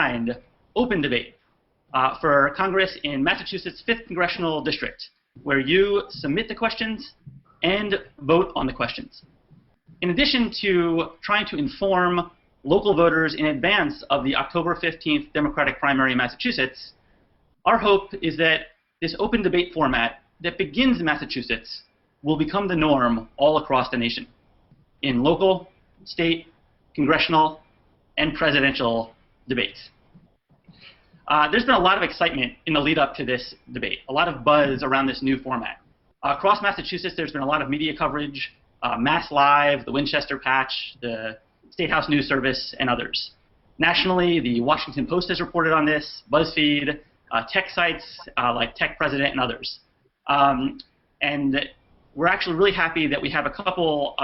designed open debate for Congress in Massachusetts' 5th Congressional District, where you submit the questions and vote on the questions. In addition to trying to inform local voters in advance of the October 15th Democratic primary in Massachusetts, our hope is that this open debate format that begins in Massachusetts will become the norm all across the nation in local, state, congressional, and presidential debates. There's been a lot of excitement in the lead up to this debate, a lot of buzz around this new format. Across Massachusetts, there's been a lot of media coverage, Mass Live, the Winchester Patch, the State House News Service, and others. Nationally, the Washington Post has reported on this, BuzzFeed, tech sites like Tech President, and others. And we're actually really happy that we have a couple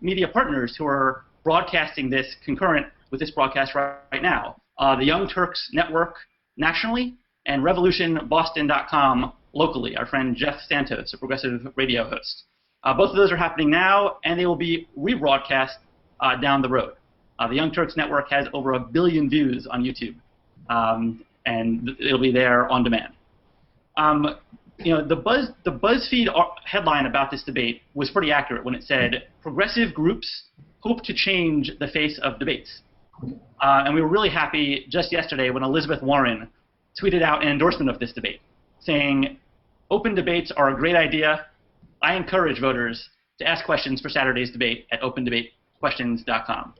media partners who are broadcasting this concurrent with this broadcast right now. The Young Turks Network nationally, and RevolutionBoston.com locally, our friend Jeff Santos, a progressive radio host. Both of those are happening now, and they will be rebroadcast down the road. The Young Turks Network has over 1 billion views on YouTube, and it'll be there on demand. You know, the BuzzFeed headline about this debate was pretty accurate when it said, "Progressive groups hope to change the face of debates." And we were really happy just yesterday when Elizabeth Warren tweeted out an endorsement of this debate, saying, "Open debates are a great idea. I encourage voters to ask questions for Saturday's debate at opendebatequestions.com."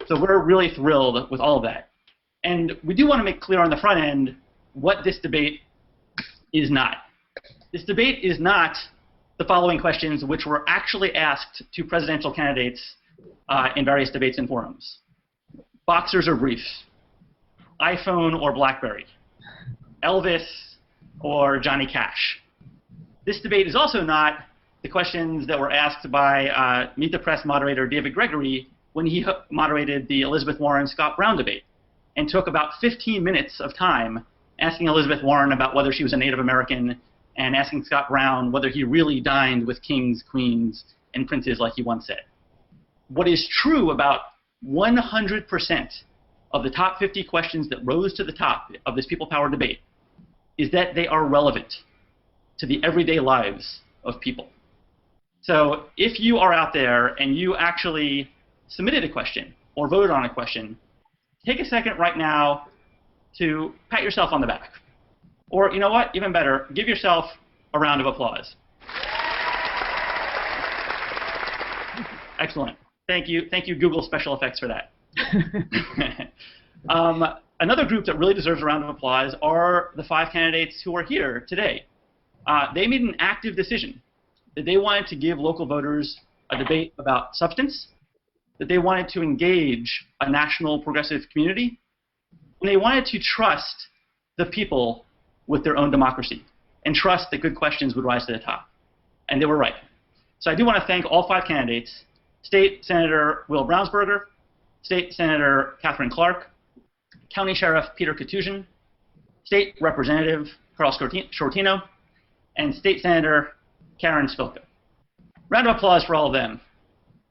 So we're really thrilled with all of that. And we do want to make clear on the front end what this debate is not. This debate is not the following questions, which were actually asked to presidential candidates in various debates and forums. Boxers or briefs? iPhone or BlackBerry? Elvis or Johnny Cash? This debate is also not the questions that were asked by Meet the Press moderator David Gregory when he moderated the Elizabeth Warren-Scott Brown debate and took about 15 minutes of time asking Elizabeth Warren about whether she was a Native American and asking Scott Brown whether he really dined with kings, queens, and princes like he once said. What is true about 100% of the top 50 questions that rose to the top of this people power debate is that they are relevant to the everyday lives of people. So if you are out there and you actually submitted a question or voted on a question, take a second right now to pat yourself on the back. Or, you know what, even better, give yourself a round of applause. Excellent. Thank you, Google Special Effects, for that. Another group that really deserves a round of applause are the 5 candidates who are here today. They made an active decision that they wanted to give local voters a debate about substance, that they wanted to engage a national progressive community, and they wanted to trust the people with their own democracy and trust that good questions would rise to the top. And they were right. So I do want to thank all 5 candidates: State Senator Will Brownsberger, State Senator Catherine Clark, County Sheriff Peter Katusian, State Representative Carl Shortino, and State Senator Karen Spilka. Round of applause for all of them.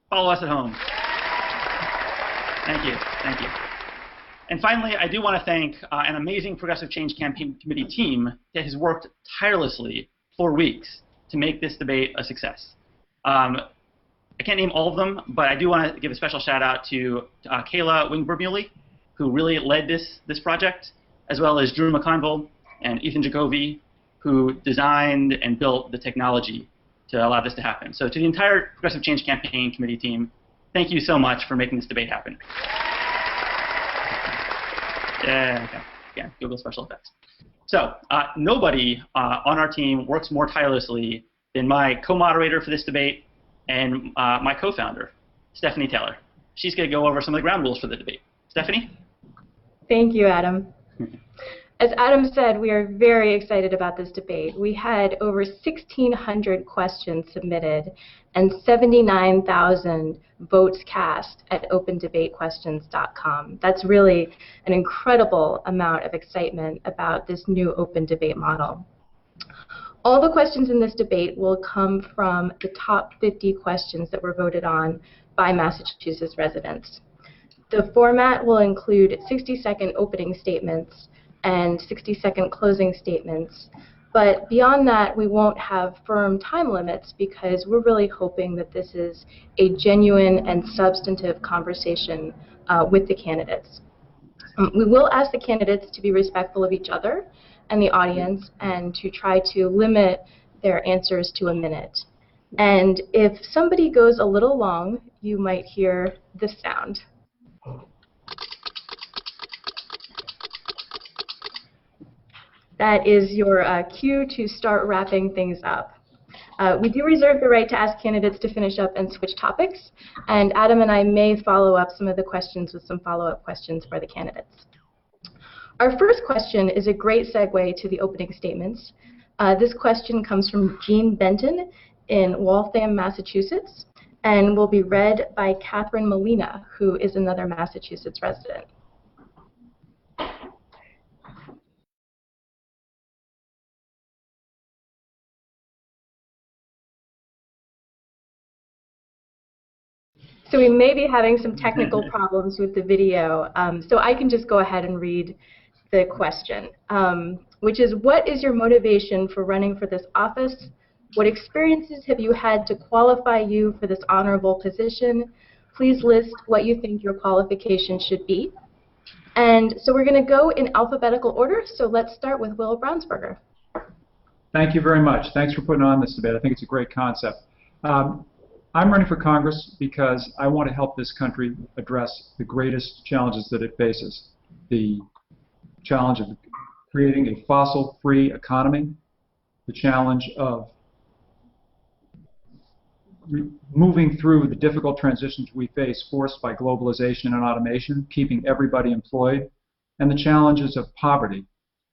Follow us at home. Thank you. Thank you. And finally, I do want to thank an amazing Progressive Change Campaign Committee team that has worked tirelessly for weeks to make this debate a success. I can't name all of them, but I do want to give a special shout out to Kayla Wingbermuley, who really led this project, as well as Drew McConville and Ethan Jacoby, who designed and built the technology to allow this to happen. So to the entire Progressive Change Campaign Committee team, thank you so much for making this debate happen. Yeah, Google Special Effects. So nobody on our team works more tirelessly than my co-moderator for this debate and my co-founder, Stephanie Taylor. She's going to go over some of the ground rules for the debate. Stephanie? Thank you, Adam. As Adam said, we are very excited about this debate. We had over 1,600 questions submitted and 79,000 votes cast at opendebatequestions.com. That's really an incredible amount of excitement about this new open debate model. All the questions in this debate will come from the top 50 questions that were voted on by Massachusetts residents. The format will include 60-second opening statements and 60-second closing statements. But beyond that, we won't have firm time limits because we're really hoping that this is a genuine and substantive conversation with the candidates. We will ask the candidates to be respectful of each other and the audience and to try to limit their answers to a minute. And if somebody goes a little long, you might hear this sound. That is your cue to start wrapping things up. We do reserve the right to ask candidates to finish up and switch topics, and Adam and I may follow up some of the questions with some follow-up questions for the candidates. Our first question is a great segue to the opening statements. This question comes from Jean Benton in Waltham, Massachusetts, and will be read by Catherine Molina, who is another Massachusetts resident. So we may be having some technical problems with the video, so I can just go ahead and read the question, which is, what is your motivation for running for this office? What experiences have you had to qualify you for this honorable position? Please list what you think your qualifications should be. And so we're going to go in alphabetical order, so let's start with Will Brownsberger. Thank you very much. Thanks for putting on this debate. I think it's a great concept. I'm running for Congress because I want to help this country address the greatest challenges that it faces. The challenge of creating a fossil-free economy, the challenge of moving through the difficult transitions we face forced by globalization and automation, keeping everybody employed, and the challenges of poverty,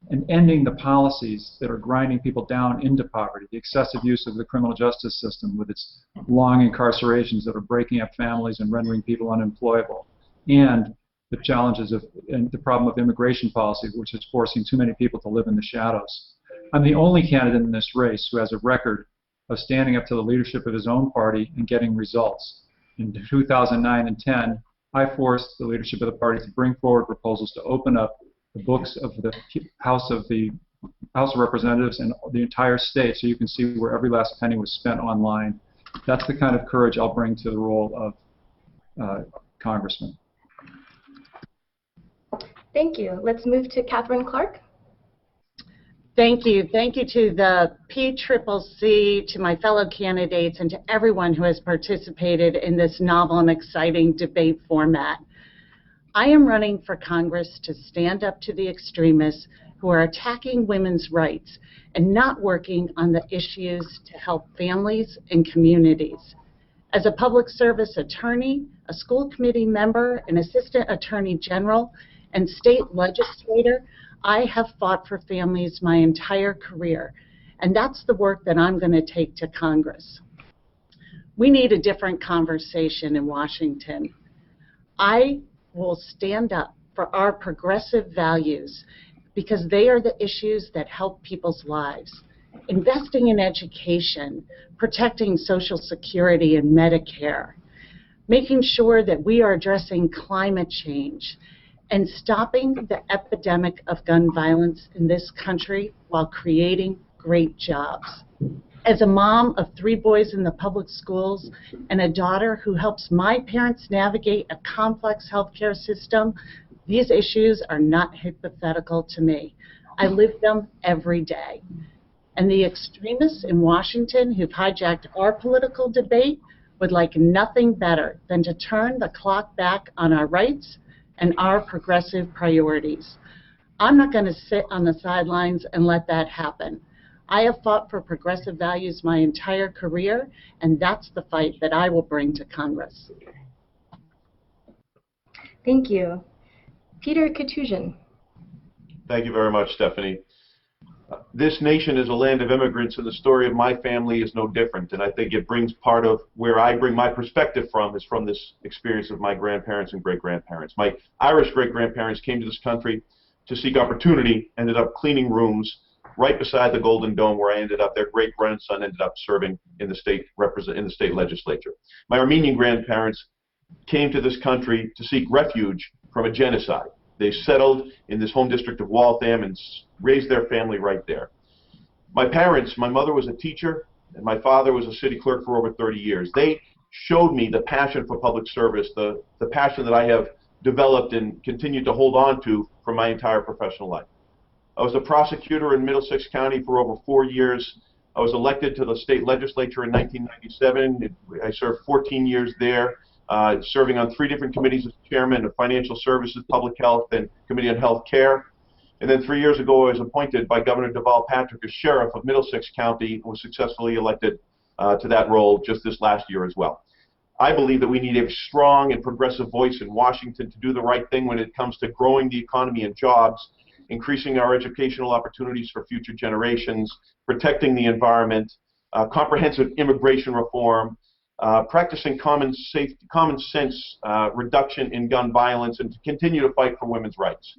and ending the policies that are grinding people down into poverty, the excessive use of the criminal justice system with its long incarcerations that are breaking up families and rendering people unemployable, and the challenges of and the problem of immigration policy, which is forcing too many people to live in the shadows. I'm the only candidate in this race who has a record of standing up to the leadership of his own party and getting results. In 2009 and 10, I forced the leadership of the party to bring forward proposals to open up the books of the House of Representatives and the entire state, so you can see where every last penny was spent online. That's the kind of courage I'll bring to the role of congressman. Thank you. Let's move to Catherine Clark. Thank you. Thank you to the PCCC, to my fellow candidates, and to everyone who has participated in this novel and exciting debate format. I am running for Congress to stand up to the extremists who are attacking women's rights and not working on the issues to help families and communities. As a public service attorney, a school committee member, an assistant attorney general, and state legislator, I have fought for families my entire career, and that's the work that I'm going to take to Congress. We need a different conversation in Washington. I will stand up for our progressive values because they are the issues that help people's lives. Investing in education, protecting Social Security and Medicare, making sure that we are addressing climate change, and stopping the epidemic of gun violence in this country while creating great jobs. As a mom of 3 boys in the public schools and a daughter who helps my parents navigate a complex healthcare system, these issues are not hypothetical to me. I live them every day. And the extremists in Washington who've hijacked our political debate would like nothing better than to turn the clock back on our rights and our progressive priorities. I'm not going to sit on the sidelines and let that happen. I have fought for progressive values my entire career, and that's the fight that I will bring to Congress. Thank you. Peter Katouzian. Thank you very much, Stephanie. This nation is a land of immigrants, and the story of my family is no different. And I think it brings part of where I bring my perspective from is from this experience of my grandparents and great-grandparents. My Irish great-grandparents came to this country to seek opportunity, ended up cleaning rooms right beside the Golden Dome where I ended up. Their great-grandson ended up serving in the state legislature. My Armenian grandparents came to this country to seek refuge from a genocide. They settled in this home district of Waltham and raised their family right there. My parents, my mother was a teacher, and my father was a city clerk for over 30 years. They showed me the passion for public service, the passion that I have developed and continued to hold on to for my entire professional life. I was a prosecutor in Middlesex County for over 4 years. I was elected to the state legislature in 1997. I served 14 years there, serving on 3 different committees as chairman of Financial Services, Public Health, and Committee on Health Care. And then 3 years ago, I was appointed by Governor Deval Patrick as sheriff of Middlesex County and was successfully elected to that role just this last year as well. I believe that we need a strong and progressive voice in Washington to do the right thing when it comes to growing the economy and jobs, increasing our educational opportunities for future generations, protecting the environment, comprehensive immigration reform, practicing common sense reduction in gun violence, and to continue to fight for women's rights.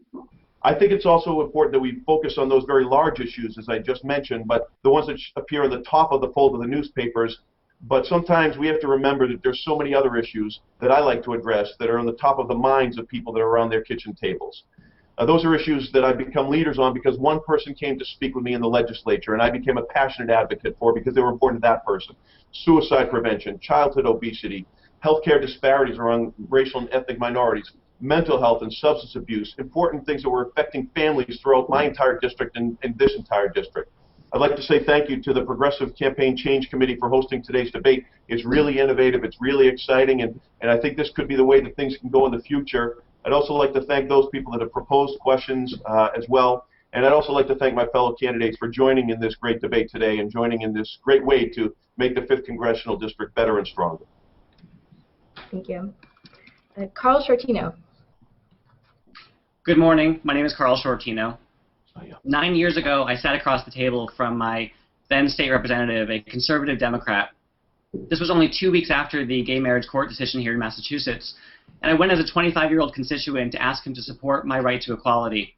I think it's also important that we focus on those very large issues, as I just mentioned, but the ones that appear on the top of the fold of the newspapers. But sometimes we have to remember that there's so many other issues that I like to address that are on the top of the minds of people that are around their kitchen tables. Those are issues that I've become leaders on because one person came to speak with me in the legislature and I became a passionate advocate for because they were important to that person. Suicide prevention, childhood obesity, healthcare disparities around racial and ethnic minorities, mental health and substance abuse, important things that were affecting families throughout my entire district and this entire district. I'd like to say thank you to the Progressive Campaign Change Committee for hosting today's debate. It's really innovative, it's really exciting, and I think this could be the way that things can go in the future. I'd also like to thank those people that have proposed questions as well, and I'd also like to thank my fellow candidates for joining in this great debate today and joining in this great way to make the 5th Congressional District better and stronger. Thank you. Carl Shortino. Good morning. My name is Carl Shortino. 9 years ago, I sat across the table from my then state representative, a conservative Democrat. This was only 2 weeks after the gay marriage court decision here in Massachusetts, and I went as a 25-year-old constituent to ask him to support my right to equality.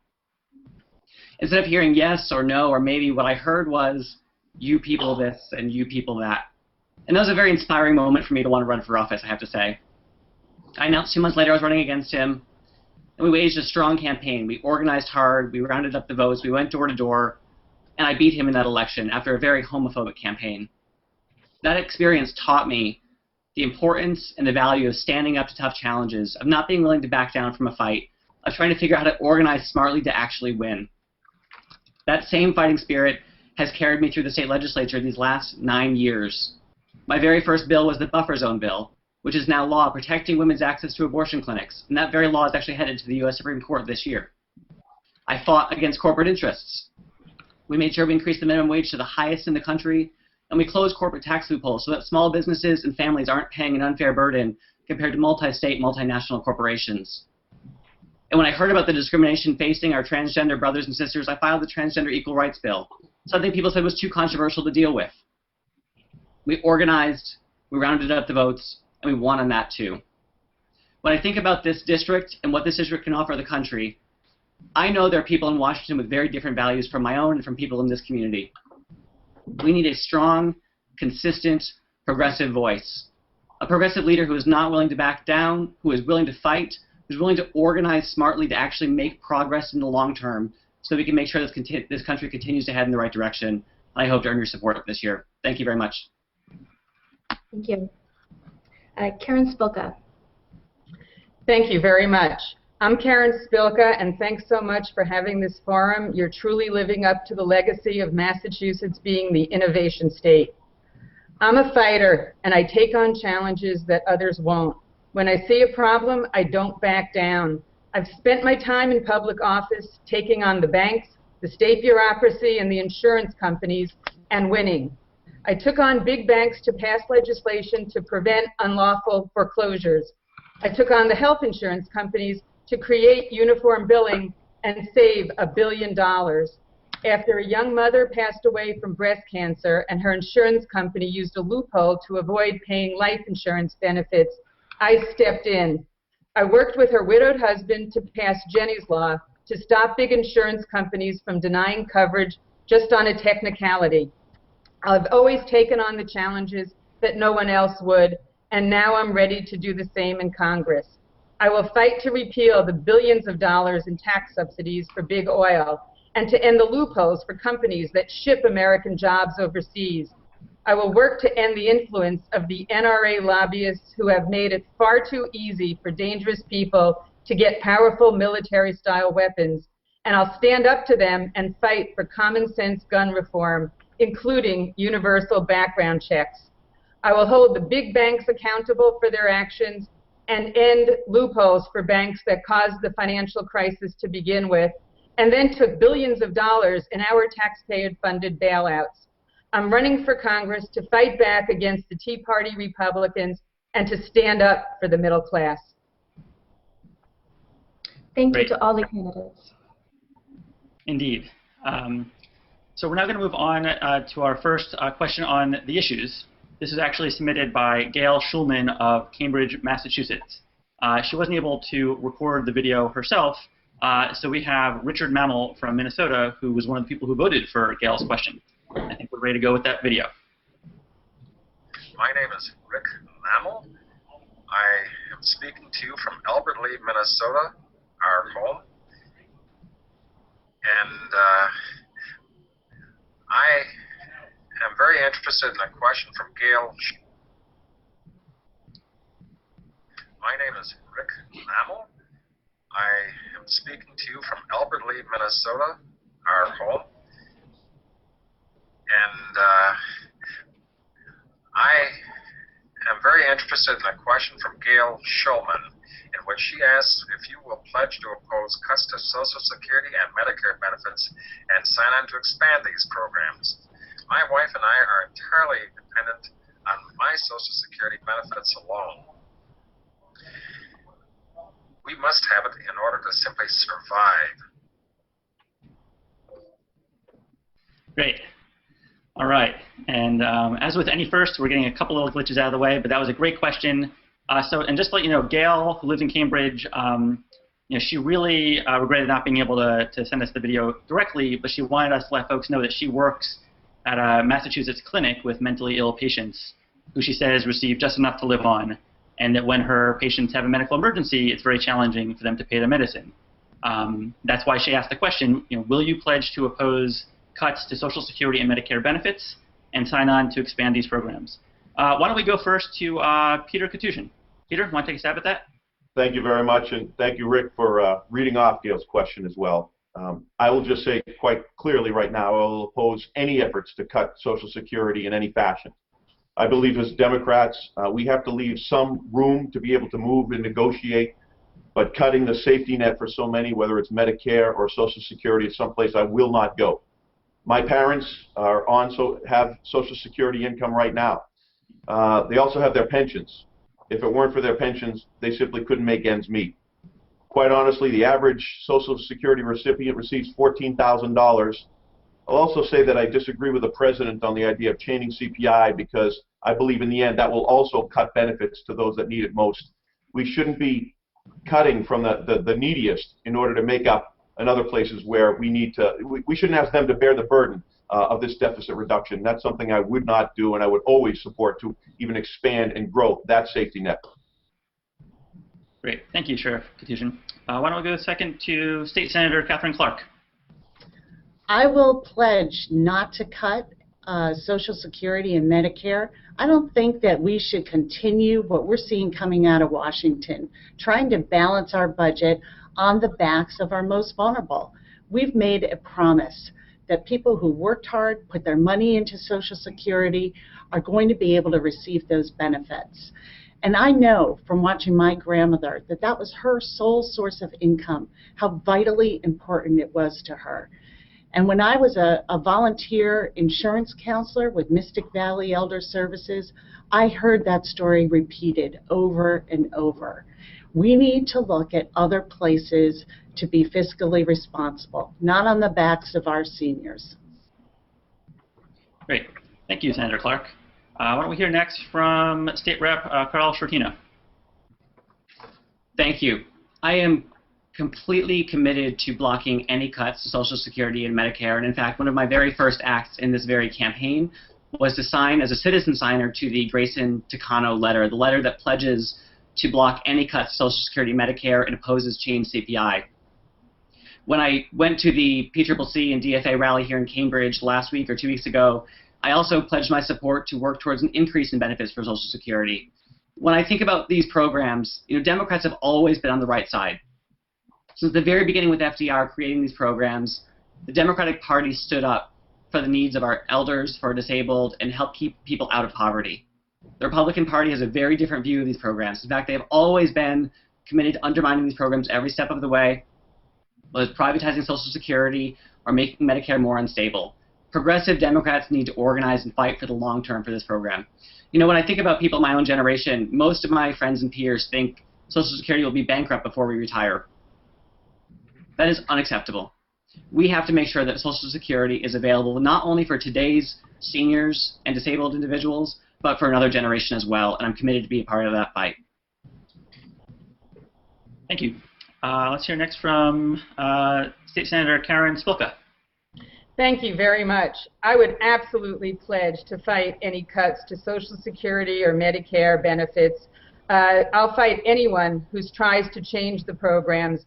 Instead of hearing yes or no or maybe, what I heard was, you people this and you people that. And that was a very inspiring moment for me to want to run for office, I have to say. I announced 2 months later I was running against him, and we waged a strong campaign. We organized hard, we rounded up the votes, we went door to door, and I beat him in that election after a very homophobic campaign. That experience taught me the importance and the value of standing up to tough challenges, of not being willing to back down from a fight, of trying to figure out how to organize smartly to actually win. That same fighting spirit has carried me through the state legislature these last 9 years. My very first bill was the buffer zone bill, which is now law protecting women's access to abortion clinics, and that very law is actually headed to the U.S. Supreme Court this year. I fought against corporate interests. We made sure we increased the minimum wage to the highest in the country, and we closed corporate tax loopholes so that small businesses and families aren't paying an unfair burden compared to multi-state, multinational corporations. And when I heard about the discrimination facing our transgender brothers and sisters, I filed the Transgender Equal Rights Bill, something people said was too controversial to deal with. We organized, we rounded up the votes, and we won on that too. When I think about this district and what this district can offer the country, I know there are people in Washington with very different values from my own and from people in this community. We need a strong, consistent, progressive voice. A progressive leader who is not willing to back down, who is willing to fight, who's willing to organize smartly to actually make progress in the long term so we can make sure this country continues to head in the right direction. And I hope to earn your support this year. Thank you very much. Thank you. Karen Spilka. Thank you very much. I'm Karen Spilka, and thanks so much for having this forum. You're truly living up to the legacy of Massachusetts being the innovation state. I'm a fighter, and I take on challenges that others won't. When I see a problem, I don't back down. I've spent my time in public office taking on the banks, the state bureaucracy, and the insurance companies, and winning. I took on big banks to pass legislation to prevent unlawful foreclosures. I took on the health insurance companies to create uniform billing and save $1 billion. After a young mother passed away from breast cancer and her insurance company used a loophole to avoid paying life insurance benefits, I stepped in. I worked with her widowed husband to pass Jenny's Law to stop big insurance companies from denying coverage just on a technicality. I've always taken on the challenges that no one else would, and now I'm ready to do the same in Congress. I will fight to repeal the billions of dollars in tax subsidies for big oil and to end the loopholes for companies that ship American jobs overseas. I will work to end the influence of the NRA lobbyists who have made it far too easy for dangerous people to get powerful military-style weapons, and I'll stand up to them and fight for common-sense gun reform, including universal background checks. I will hold the big banks accountable for their actions and end loopholes for banks that caused the financial crisis to begin with, and then took billions of dollars in our taxpayer-funded bailouts. I'm running for Congress to fight back against the Tea Party Republicans and to stand up for the middle class. Thank you to all the candidates. Indeed. So we're now going to move on to our first question on the issues. This is actually submitted by Gail Schulman of Cambridge, Massachusetts. She wasn't able to record the video herself, so we have Richard Mammel from Minnesota, who was one of the people who voted for Gail's question. I think we're ready to go with that video. My name is Rick Mammel. I am speaking to you from Albert Lea, Minnesota, our home. And I am very interested in a question from Gail. My name is Rick Mammel. I am speaking to you from Albert Lea, Minnesota, our home. And I am very interested in a question from Gail Schulman, in which she asks if you will pledge to oppose cuts to Social Security and Medicare benefits and sign on to expand these programs. My wife and I are entirely dependent on my Social Security benefits alone. We must have it in order to simply survive. Great. All right. And as with any first, we're getting a couple little glitches out of the way, but that was a great question. And just to let you know, Gail, who lives in Cambridge, she really regretted not being able to send us the video directly, but she wanted us to let folks know that she works at a Massachusetts clinic with mentally ill patients who she says receive just enough to live on, and that when her patients have a medical emergency, it's very challenging for them to pay their medicine. That's why she asked the question, will you pledge to oppose cuts to Social Security and Medicare benefits and sign on to expand these programs? Why don't we go first to Peter Katusian. Peter, want to take a stab at that? Thank you very much, and thank you, Rick, for reading off Gail's question as well. I will just say quite clearly right now, I will oppose any efforts to cut Social Security in any fashion. I believe as Democrats, we have to leave some room to be able to move and negotiate, but cutting the safety net for so many, whether it's Medicare or Social Security, is someplace I will not go. My parents are have Social Security income right now. They also have their pensions. If it weren't for their pensions, they simply couldn't make ends meet. Quite honestly, the average Social Security recipient receives $14,000. I'll also say that I disagree with the president on the idea of chaining CPI, because I believe in the end that will also cut benefits to those that need it most. We shouldn't be cutting from the neediest in order to make up in other places where we need to. We shouldn't ask them to bear the burden of this deficit reduction. That's something I would not do, and I would always support to even expand and grow that safety net. Great. Thank you, Sheriff Katusian. Why don't we go second to State Senator Catherine Clark. I will pledge not to cut Social Security and Medicare. I don't think that we should continue what we're seeing coming out of Washington, trying to balance our budget on the backs of our most vulnerable. We've made a promise that people who worked hard, put their money into Social Security, are going to be able to receive those benefits. And I know from watching my grandmother that that was her sole source of income, how vitally important it was to her. And when I was a volunteer insurance counselor with Mystic Valley Elder Services, I heard that story repeated over and over. We need to look at other places to be fiscally responsible, not on the backs of our seniors. Great. Thank you, Senator Clark. Why don't we hear next from State Rep Carl Shortino. Thank you. I am completely committed to blocking any cuts to Social Security and Medicare. And in fact, one of my very first acts in this very campaign was to sign as a citizen signer to the Grayson-Takano letter, the letter that pledges to block any cuts to Social Security, Medicare, and opposes change CPI. When I went to the PCCC and DFA rally here in Cambridge last week or 2 weeks ago, I also pledged my support to work towards an increase in benefits for Social Security. When I think about these programs, Democrats have always been on the right side. Since the very beginning with FDR creating these programs, the Democratic Party stood up for the needs of our elders, for our disabled, and help keep people out of poverty. The Republican Party has a very different view of these programs. In fact, they have always been committed to undermining these programs every step of the way, whether it's privatizing Social Security or making Medicare more unstable. Progressive Democrats need to organize and fight for the long term for this program. When I think about people in my own generation, most of my friends and peers think Social Security will be bankrupt before we retire. That is unacceptable. We have to make sure that Social Security is available not only for today's seniors and disabled individuals, but for another generation as well, and I'm committed to be a part of that fight. Thank you. Let's hear next from State Senator Karen Spilka. Thank you very much. I would absolutely pledge to fight any cuts to Social Security or Medicare benefits. I'll fight anyone who tries to change the programs.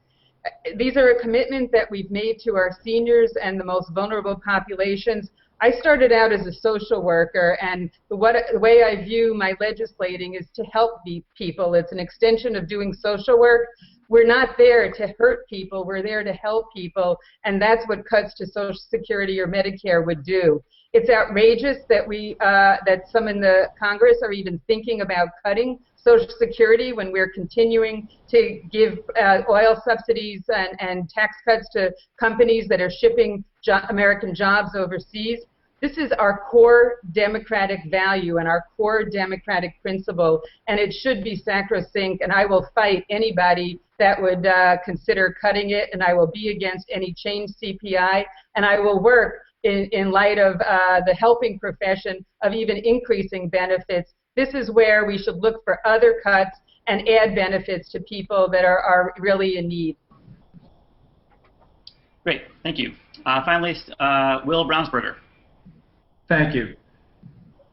These are a commitment that we've made to our seniors and the most vulnerable populations. I started out as a social worker, and the way I view my legislating is to help people. It's an extension of doing social work. We're not there to hurt people. We're there to help people, and that's what cuts to Social Security or Medicare would do. It's outrageous that that some in the Congress are even thinking about cutting Social Security when we're continuing to give oil subsidies and tax cuts to companies that are shipping American jobs overseas. This is our core democratic value and our core democratic principle, and it should be sacrosanct, and I will fight anybody that would consider cutting it, and I will be against any change CPI, and I will work in light of the helping profession of even increasing benefits. This is where we should look for other cuts and add benefits to people that are really in need. Great, thank you. Finally, Will Brownsberger. Thank you.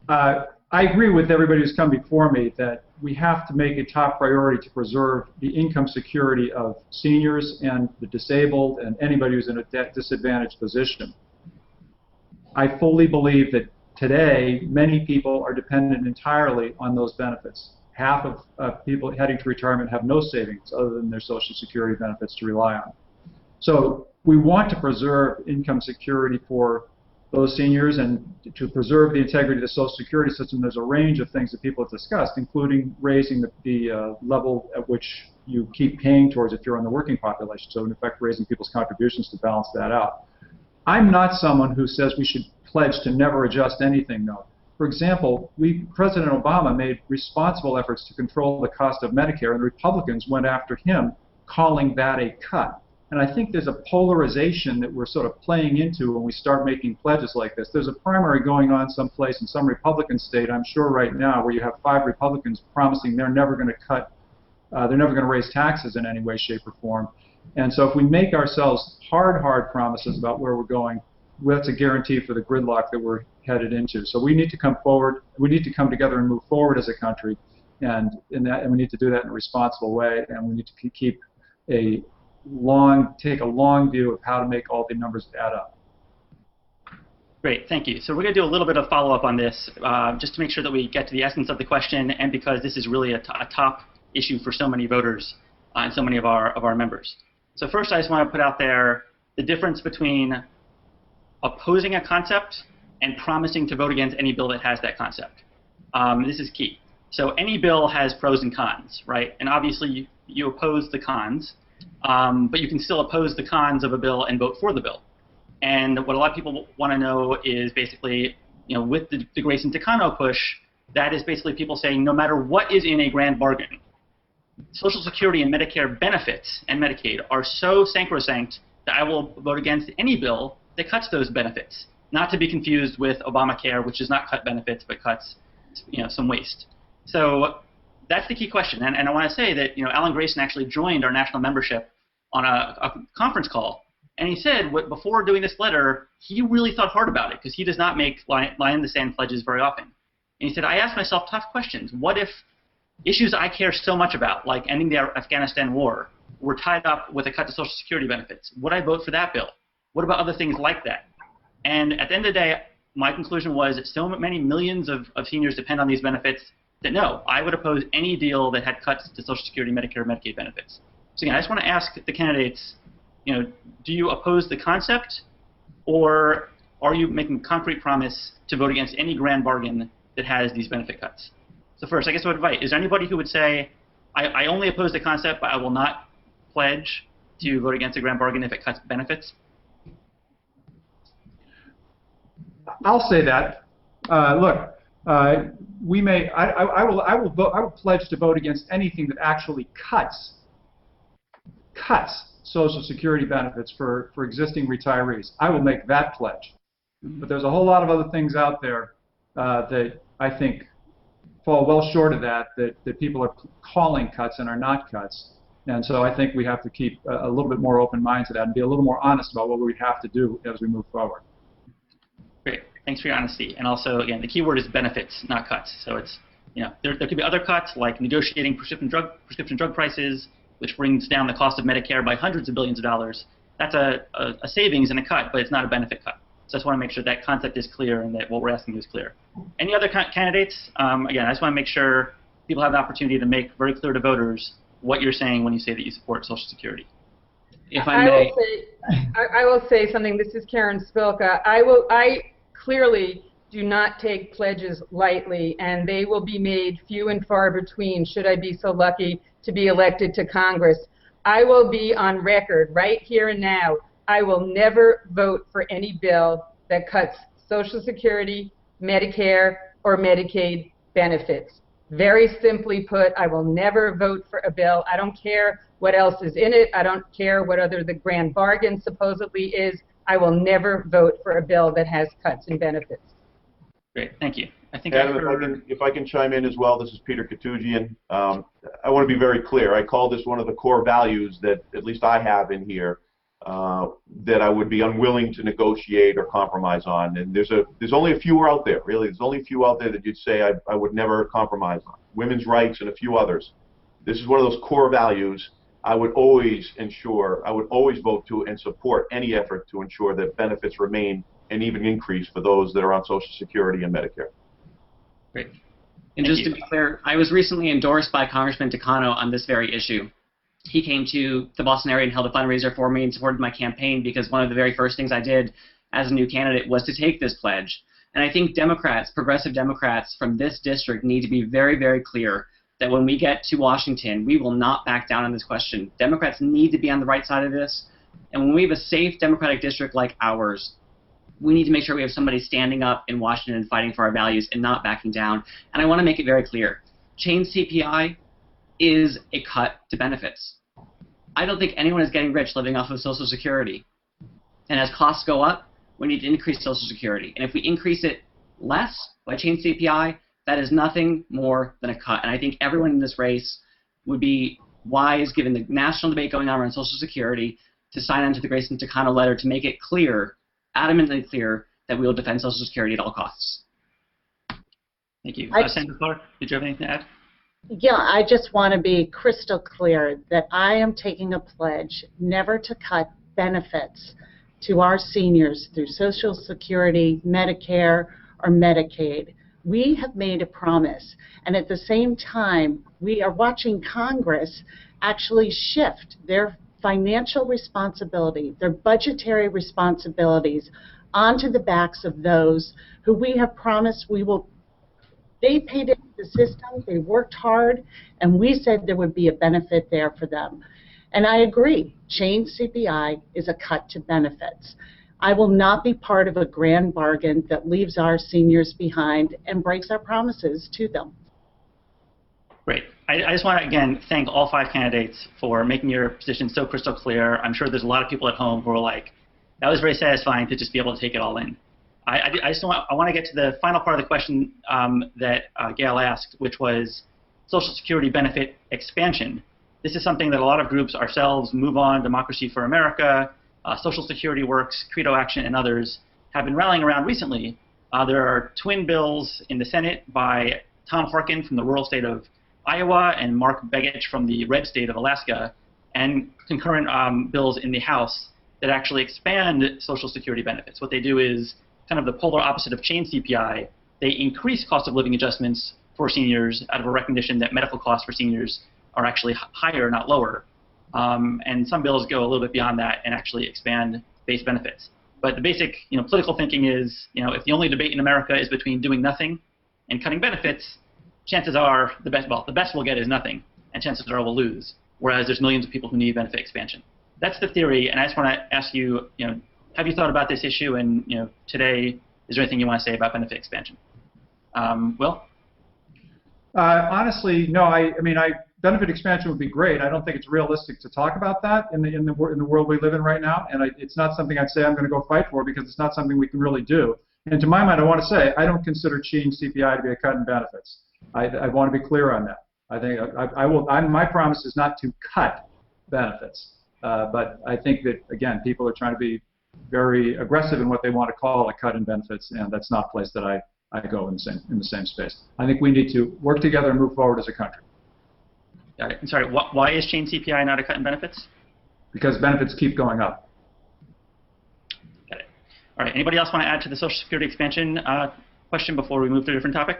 I agree with everybody who's come before me that we have to make a top priority to preserve the income security of seniors and the disabled and anybody who's in a disadvantaged position. I fully believe that today many people are dependent entirely on those benefits. Half of people heading to retirement have no savings other than their Social Security benefits to rely on. So we want to preserve income security for those seniors, and to preserve the integrity of the Social Security system. There's a range of things that people have discussed, including raising the level at which you keep paying towards if you're on the working population. So in effect, raising people's contributions to balance that out. I'm not someone who says we should pledge to never adjust anything, though. For example, President Obama made responsible efforts to control the cost of Medicare, and the Republicans went after him, calling that a cut. And I think there's a polarization that we're sort of playing into when we start making pledges like this. There's a primary going on someplace in some Republican state, I'm sure right now, where you have 5 Republicans promising they're never going to cut, they're never going to raise taxes in any way, shape, or form. And so if we make ourselves hard promises about where we're going, that's a guarantee for the gridlock that we're headed into. So we need to come forward, we need to come together and move forward as a country, and we need to do that in a responsible way, and we need to keep take a long view of how to make all the numbers add up. Great, thank you. So we're going to do a little bit of follow-up on this, just to make sure that we get to the essence of the question, and because this is really a top issue for so many voters and so many of our members. So first, I just want to put out there the difference between opposing a concept and promising to vote against any bill that has that concept. This is key. So any bill has pros and cons, right? And obviously you oppose the cons, but you can still oppose the cons of a bill and vote for the bill. And what a lot of people want to know is basically, with the Grayson-Takano push, that is basically people saying no matter what is in a grand bargain, Social Security and Medicare benefits and Medicaid are so sacrosanct that I will vote against any bill that cuts those benefits, not to be confused with Obamacare, which does not cut benefits but cuts some waste. So that's the key question, and I want to say that Alan Grayson actually joined our national membership on a conference call And he said, before doing this letter, he really thought hard about it because he does not make line-in-the-sand pledges very often. And he said, I asked myself tough questions. What if issues I care so much about, like ending the Afghanistan war, were tied up with a cut to Social Security benefits? Would I vote for that bill? What about other things like that? And at the end of the day, my conclusion was that so many millions of seniors depend on these benefits that no, I would oppose any deal that had cuts to Social Security, Medicare, Medicaid benefits. So again, I just want to ask the candidates, do you oppose the concept, or are you making a concrete promise to vote against any grand bargain that has these benefit cuts? So first, I guess I would invite, is there anybody who would say, I only oppose the concept, but I will not pledge to vote against a grand bargain if it cuts benefits? I'll say that. Look, we may. I will pledge to vote against anything that actually cuts Social Security benefits for existing retirees. I will make that pledge. But there's a whole lot of other things out there that I think fall well short of that people are calling cuts and are not cuts. And so I think we have to keep a little bit more open mind to that and be a little more honest about what we have to do as we move forward. Great. Thanks for your honesty. And also, again, the key word is benefits, not cuts. So it's, there could be other cuts like negotiating prescription drug prices, which brings down the cost of Medicare by hundreds of billions of dollars. That's a savings and a cut, but it's not a benefit cut. So I just want to make sure that concept is clear and that what we're asking is clear. Any other candidates? Again, I just want to make sure people have the opportunity to make very clear to voters what you're saying when you say that you support Social Security. If I may. I will say something. This is Karen Spilka. I clearly do not take pledges lightly, and they will be made few and far between should I be so lucky to be elected to Congress. I will be on record right here and now. I will never vote for any bill that cuts Social Security, Medicare, or Medicaid benefits. Very simply put, I will never vote for a bill. I don't care what else is in it. I don't care what other the grand bargain supposedly is. I will never vote for a bill that has cuts in benefits. Great, thank you. I think Adam, if I can chime in as well, this is Peter Katujian. I want to be very clear. I call this one of the core values that at least I have in here that I would be unwilling to negotiate or compromise on. And there's only a few out there, really. There's only a few out there that you'd say I would never compromise on. Women's rights and a few others. This is one of those core values. I would always vote to and support any effort to ensure that benefits remain and even increase for those that are on Social Security and Medicare. Great. And just to be clear, I was recently endorsed by Congressman Takano on this very issue. He came to the Boston area and held a fundraiser for me and supported my campaign because one of the very first things I did as a new candidate was to take this pledge. And I think Democrats, progressive Democrats from this district need to be very, very clear that when we get to Washington, we will not back down on this question. Democrats need to be on the right side of this. And when we have a safe Democratic district like ours, we need to make sure we have somebody standing up in Washington and fighting for our values and not backing down. And I want to make it very clear. Change CPI is a cut to benefits. I don't think anyone is getting rich living off of Social Security. And as costs go up, we need to increase Social Security. And if we increase it less by change CPI, that is nothing more than a cut. And I think everyone in this race would be wise, given the national debate going on around Social Security, to sign on to the Grayson Takano letter to make it clear, adamantly clear, that we will defend Social Security at all costs. Thank you. Senator Clark, did you have anything to add? Yeah, I just want to be crystal clear that I am taking a pledge never to cut benefits to our seniors through Social Security, Medicare, or Medicaid. We have made a promise, and at the same time, we are watching Congress actually shift their financial responsibility, their budgetary responsibilities onto the backs of those who we have promised we will. They paid into the system, they worked hard, and we said there would be a benefit there for them. And I agree, change CPI is a cut to benefits. I will not be part of a grand bargain that leaves our seniors behind and breaks our promises to them. Great. I just want to, again, thank all 5 candidates for making your position so crystal clear. I'm sure there's a lot of people at home who are like, that was very satisfying to just be able to take it all in. I want to get to the final part of the question that Gail asked, which was Social Security benefit expansion. This is something that a lot of groups, ourselves, MoveOn, Democracy for America, Social Security Works, Credo Action, and others have been rallying around recently. There are twin bills in the Senate by Tom Harkin from the rural state of Iowa and Mark Begich from the red state of Alaska, and concurrent bills in the House that actually expand Social Security benefits. What they do is kind of the polar opposite of chain CPI. They increase cost of living adjustments for seniors out of a recognition that medical costs for seniors are actually higher, not lower. And some bills go a little bit beyond that and actually expand base benefits. But the basic, political thinking is, if the only debate in America is between doing nothing and cutting benefits, chances are the best we'll get is nothing, and chances are we'll lose. Whereas there's millions of people who need benefit expansion. That's the theory, and I just want to ask you, have you thought about this issue? And today, is there anything you want to say about benefit expansion? Will? Honestly, no. Benefit expansion would be great. I don't think it's realistic to talk about that in the world we live in right now, and it's not something I'd say I'm going to go fight for because it's not something we can really do. And to my mind, I want to say I don't consider change CPI to be a cut in benefits. I want to be clear on that. I think my promise is not to cut benefits, but I think that again, people are trying to be very aggressive in what they want to call a cut in benefits, and that's not a place that I go in the same space. I think we need to work together and move forward as a country. I'm sorry, why is chain CPI not a cut in benefits? Because benefits keep going up. Got it. All right, anybody else want to add to the Social Security expansion question before we move to a different topic?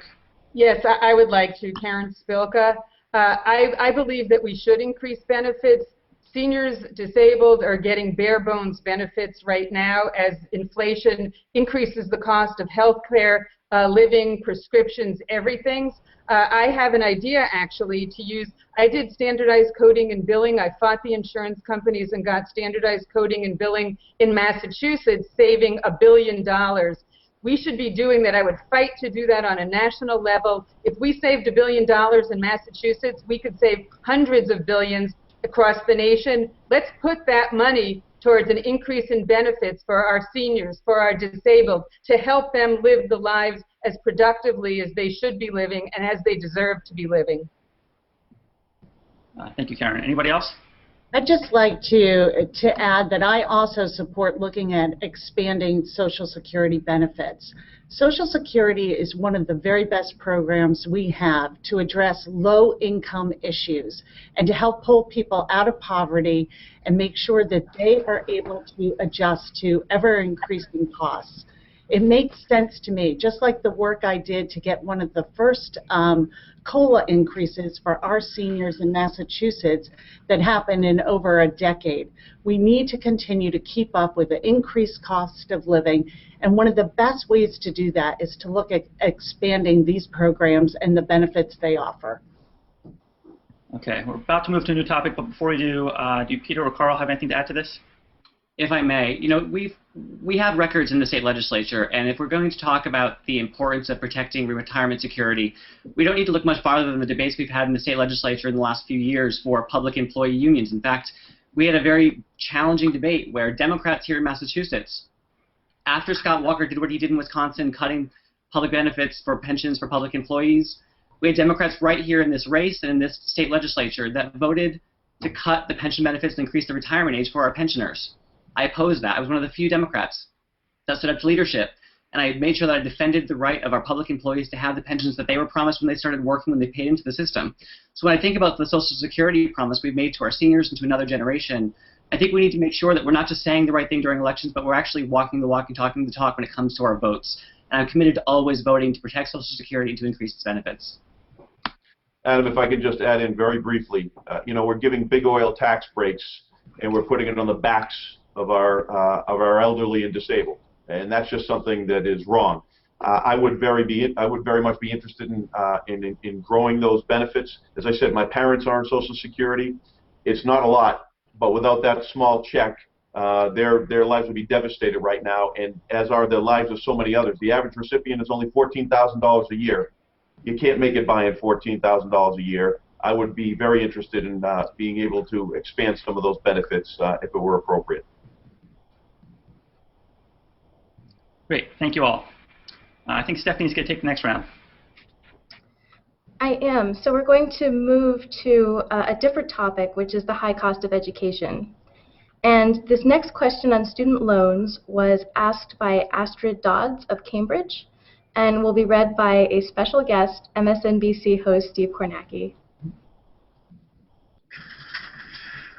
Yes, I would like to. Karen Spilka. I believe that we should increase benefits. Seniors, disabled are getting bare bones benefits right now as inflation increases the cost of health care, living, prescriptions, everything. I have an idea, actually, to use. I did standardized coding and billing. I fought the insurance companies and got standardized coding and billing in Massachusetts, saving $1 billion. We should be doing that. I would fight to do that on a national level. If we saved $1 billion in Massachusetts, we could save hundreds of billions across the nation. Let's put that money towards an increase in benefits for our seniors, for our disabled, to help them live the lives as productively as they should be living and as they deserve to be living. Thank you, Karen. Anybody else? I'd just like to add that I also support looking at expanding Social Security benefits. Social Security is one of the very best programs we have to address low-income issues and to help pull people out of poverty and make sure that they are able to adjust to ever-increasing costs. It makes sense to me, just like the work I did to get one of the first COLA increases for our seniors in Massachusetts that happened in over a decade. We need to continue to keep up with the increased cost of living, and one of the best ways to do that is to look at expanding these programs and the benefits they offer. Okay, we're about to move to a new topic, but before we do Peter or Carl have anything to add to this? If I may, we have records in the state legislature, and if we're going to talk about the importance of protecting retirement security, we don't need to look much farther than the debates we've had in the state legislature in the last few years for public employee unions. In fact, we had a very challenging debate where Democrats here in Massachusetts, after Scott Walker did what he did in Wisconsin, cutting public benefits for pensions for public employees, we had Democrats right here in this race and in this state legislature that voted to cut the pension benefits and increase the retirement age for our pensioners. I opposed that. I was one of the few Democrats that stood up to leadership, and I made sure that I defended the right of our public employees to have the pensions that they were promised when they started working, when they paid into the system. So when I think about the Social Security promise we've made to our seniors and to another generation, I think we need to make sure that we're not just saying the right thing during elections, but we're actually walking the walk and talking the talk when it comes to our votes. And I'm committed to always voting to protect Social Security and to increase its benefits. Adam, if I could just add in very briefly, we're giving big oil tax breaks, and we're putting it on the backs of our elderly and disabled, and that's just something that is wrong. I would very much be interested in growing those benefits. As I said, my parents are on Social Security. It's not a lot, but without that small check, their lives would be devastated right now, and as are the lives of so many others. The average recipient is only $14,000 a year. You can't make it buying $14,000 a year. I would be very interested in being able to expand some of those benefits if it were appropriate. Great, thank you all. I think Stephanie's going to take the next round. I am. So we're going to move to a different topic, which is the high cost of education. And this next question on student loans was asked by Astrid Dodds of Cambridge and will be read by a special guest, MSNBC host Steve Kornacki.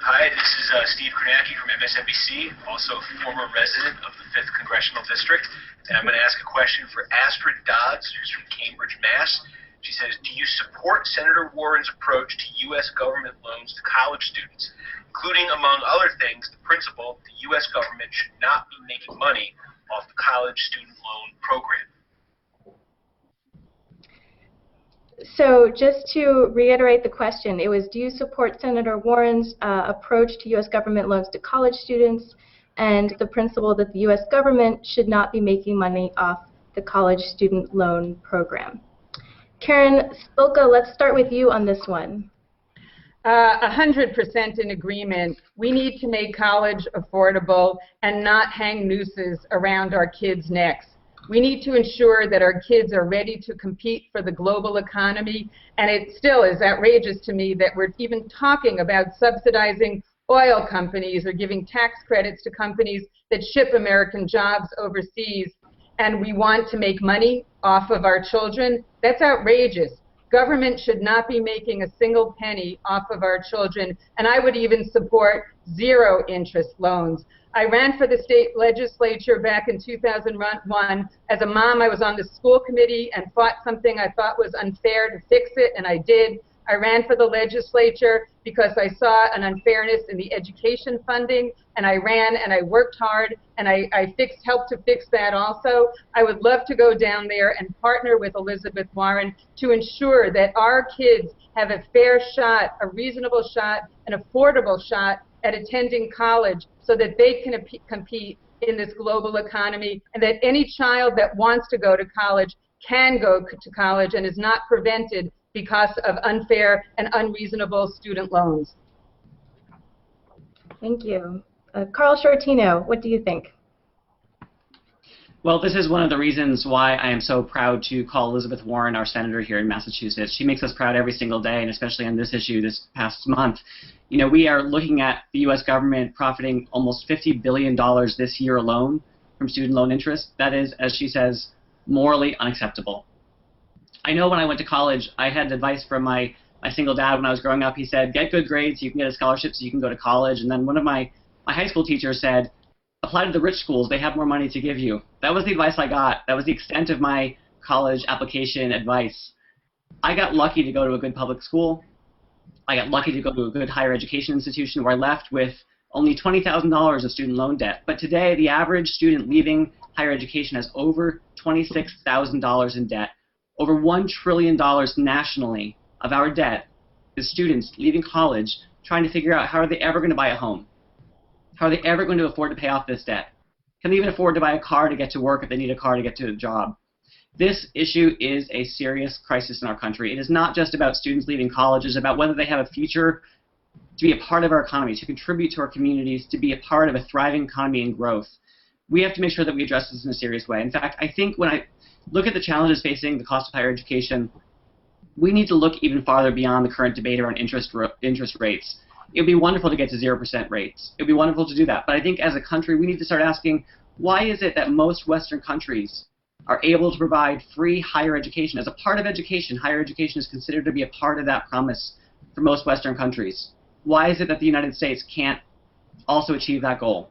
Hi, this is Steve Kornacki from MSNBC, also a former resident of the 5th Congressional District. And I'm going to ask a question for Astrid Dodds, who's from Cambridge, Mass. She says, do you support Senator Warren's approach to U.S. government loans to college students, including, among other things, the principle the U.S. government should not be making money off the college student loan program? So just to reiterate the question, it was, do you support Senator Warren's approach to U.S. government loans to college students and the principle that the U.S. government should not be making money off the college student loan program? Karen Spilka, let's start with you on this one. 100% in agreement. We need to make college affordable and not hang nooses around our kids' necks. We need to ensure that our kids are ready to compete for the global economy, and it still is outrageous to me that we're even talking about subsidizing oil companies or giving tax credits to companies that ship American jobs overseas, and we want to make money off of our children. That's outrageous. Government should not be making a single penny off of our children, and I would even support zero interest loans. I ran for the state legislature back in 2001. As a mom, I was on the school committee and fought something I thought was unfair to fix it, and I did. I ran for the legislature because I saw an unfairness in the education funding, and I ran and I worked hard, and I helped to fix that also. I would love to go down there and partner with Elizabeth Warren to ensure that our kids have a fair shot, a reasonable shot, an affordable shot at attending college so that they can compete in this global economy, and that any child that wants to go to college can go to college and is not prevented because of unfair and unreasonable student loans. Thank you. Carl Shortino, what do you think? Well, this is one of the reasons why I am so proud to call Elizabeth Warren our senator here in Massachusetts. She makes us proud every single day, and especially on this issue this past month. You know, we are looking at the U.S. government profiting almost $50 billion this year alone from student loan interest. That is, as she says, morally unacceptable. I know when I went to college, I had advice from my single dad when I was growing up. He said, get good grades so you can get a scholarship so you can go to college. And then one of my high school teachers said, apply to the rich schools, they have more money to give you. That was the advice I got. That was the extent of my college application advice. I got lucky to go to a good public school. I got lucky to go to a good higher education institution where I left with only $20,000 of student loan debt. But today, the average student leaving higher education has over $26,000 in debt. Over $1 trillion nationally of our debt is students leaving college trying to figure out how are they ever going to buy a home? How are they ever going to afford to pay off this debt? Can they even afford to buy a car to get to work if they need a car to get to a job? This issue is a serious crisis in our country. It is not just about students leaving college. It's about whether they have a future to be a part of our economy, to contribute to our communities, to be a part of a thriving economy and growth. We have to make sure that we address this in a serious way. In fact, I think when I look at the challenges facing the cost of higher education, we need to look even farther beyond the current debate around interest rates. It would be wonderful to get to 0% rates. It would be wonderful to do that. But I think as a country, we need to start asking, why is it that most Western countries are able to provide free higher education? As a part of education, higher education is considered to be a part of that promise for most Western countries. Why is it that the United States can't also achieve that goal?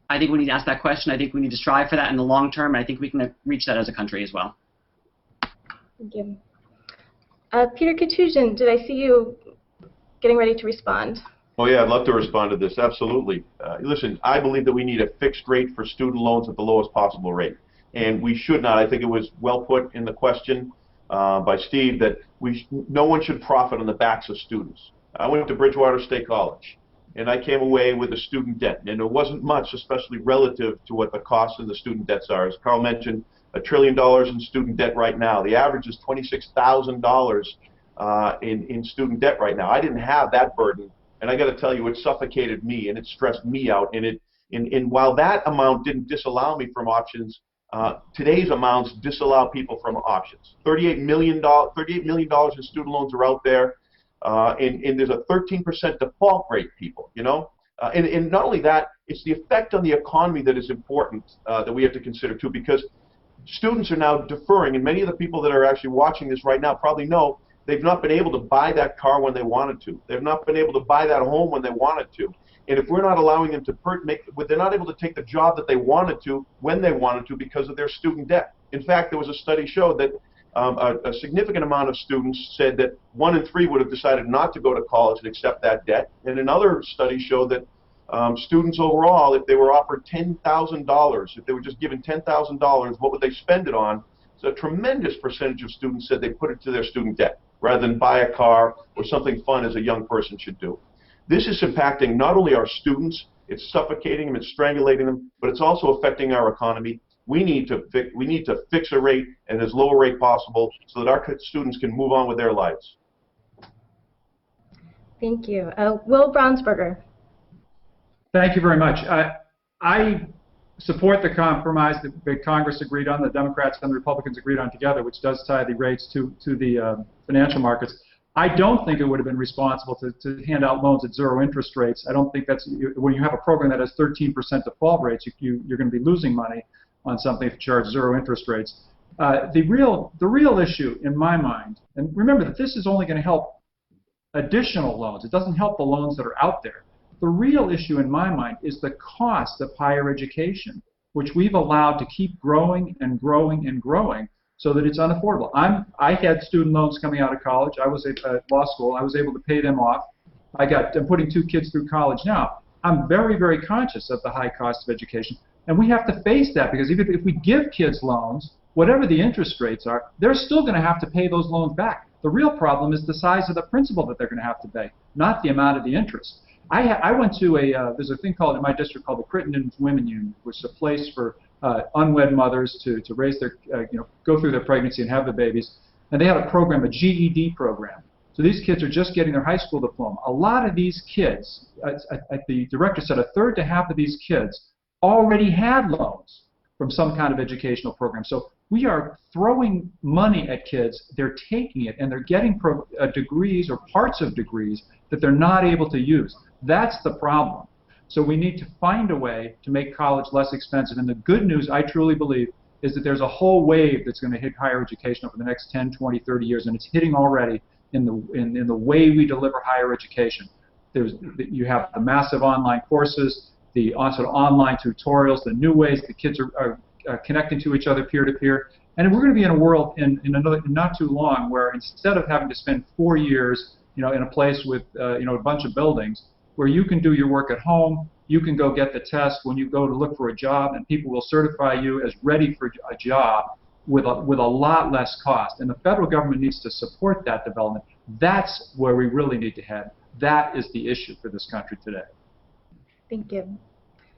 I think we need to ask that question. I think we need to strive for that in the long term, and I think we can reach that as a country as well. Thank you. Peter Katusian, did I see you getting ready to respond? Oh yeah, I'd love to respond to this, absolutely. Listen, I believe that we need a fixed rate for student loans at the lowest possible rate. And we should not, I think it was well put in the question by Steve, that no one should profit on the backs of students. I went to Bridgewater State College, and I came away with a student debt. And it wasn't much, especially relative to what the costs of the student debts are. As Carl mentioned, $1 trillion in student debt right now. The average is $26,000 in student debt right now. I didn't have that burden, and I got to tell you, it suffocated me and it stressed me out. And while that amount didn't disallow me from options, today's amounts disallow people from options. $38 million in student loans are out there, and there's a 13% default rate, people. You know, And not only that, it's the effect on the economy that is important that we have to consider too, because students are now deferring, and many of the people that are actually watching this right now probably know they've not been able to buy that car when they wanted to. They've not been able to buy that home when they wanted to. And if we're not allowing them to they're not able to take the job that they wanted to when they wanted to because of their student debt. In fact, there was a study showed that a significant amount of students said that 1 in 3 would have decided not to go to college and accept that debt. And another study showed that students overall, if they were offered $10,000, if they were just given $10,000, what would they spend it on? So a tremendous percentage of students said they put it to their student debt rather than buy a car or something fun as a young person should do. This is impacting not only our students, it's suffocating them, it's strangulating them, but it's also affecting our economy. We need to fix a rate and as low a rate possible so that our students can move on with their lives. Thank you. Will Brownsberger. Thank you very much. I support the compromise that Congress agreed on, the Democrats and the Republicans agreed on together, which does tie the rates to the financial markets. I don't think it would have been responsible to hand out loans at 0 interest rates. I don't think that's, when you have a program that has 13% default rates, you're going to be losing money on something if you charge 0 interest rates. The real issue in my mind, and remember that this is only going to help additional loans. It doesn't help the loans that are out there. The real issue in my mind is the cost of higher education, which we've allowed to keep growing and growing and growing so that it's unaffordable. I had student loans coming out of college. I was at law school. I was able to pay them off. I'm putting 2 kids through college now. I'm very, very conscious of the high cost of education. And we have to face that, because even if we give kids loans, whatever the interest rates are, they're still going to have to pay those loans back. The real problem is the size of the principal that they're going to have to pay, not the amount of the interest. I went to there's a thing called in my district called the Crittenden Women Union, which is a place for unwed mothers to raise their, go through their pregnancy and have the babies. And they had a program, a GED program. So these kids are just getting their high school diploma. A lot of these kids, the director said, 1/3 to half of these kids already had loans from some kind of educational program. So we are throwing money at kids. They're taking it, and they're getting degrees or parts of degrees that they're not able to use. That's the problem. So we need to find a way to make college less expensive. And the good news, I truly believe, is that there's a whole wave that's going to hit higher education over the next 10, 20, 30 years, and it's hitting already in the way we deliver higher education. You have the massive online courses, the sort of online tutorials, the new ways the kids are connecting to each other peer-to-peer. And we're going to be in a world in not too long where instead of having to spend 4 years in a place with a bunch of buildings, where you can do your work at home, you can go get the test when you go to look for a job, and people will certify you as ready for a job with a lot less cost. And the federal government needs to support that development. That's where we really need to head. That is the issue for this country today. Thank you.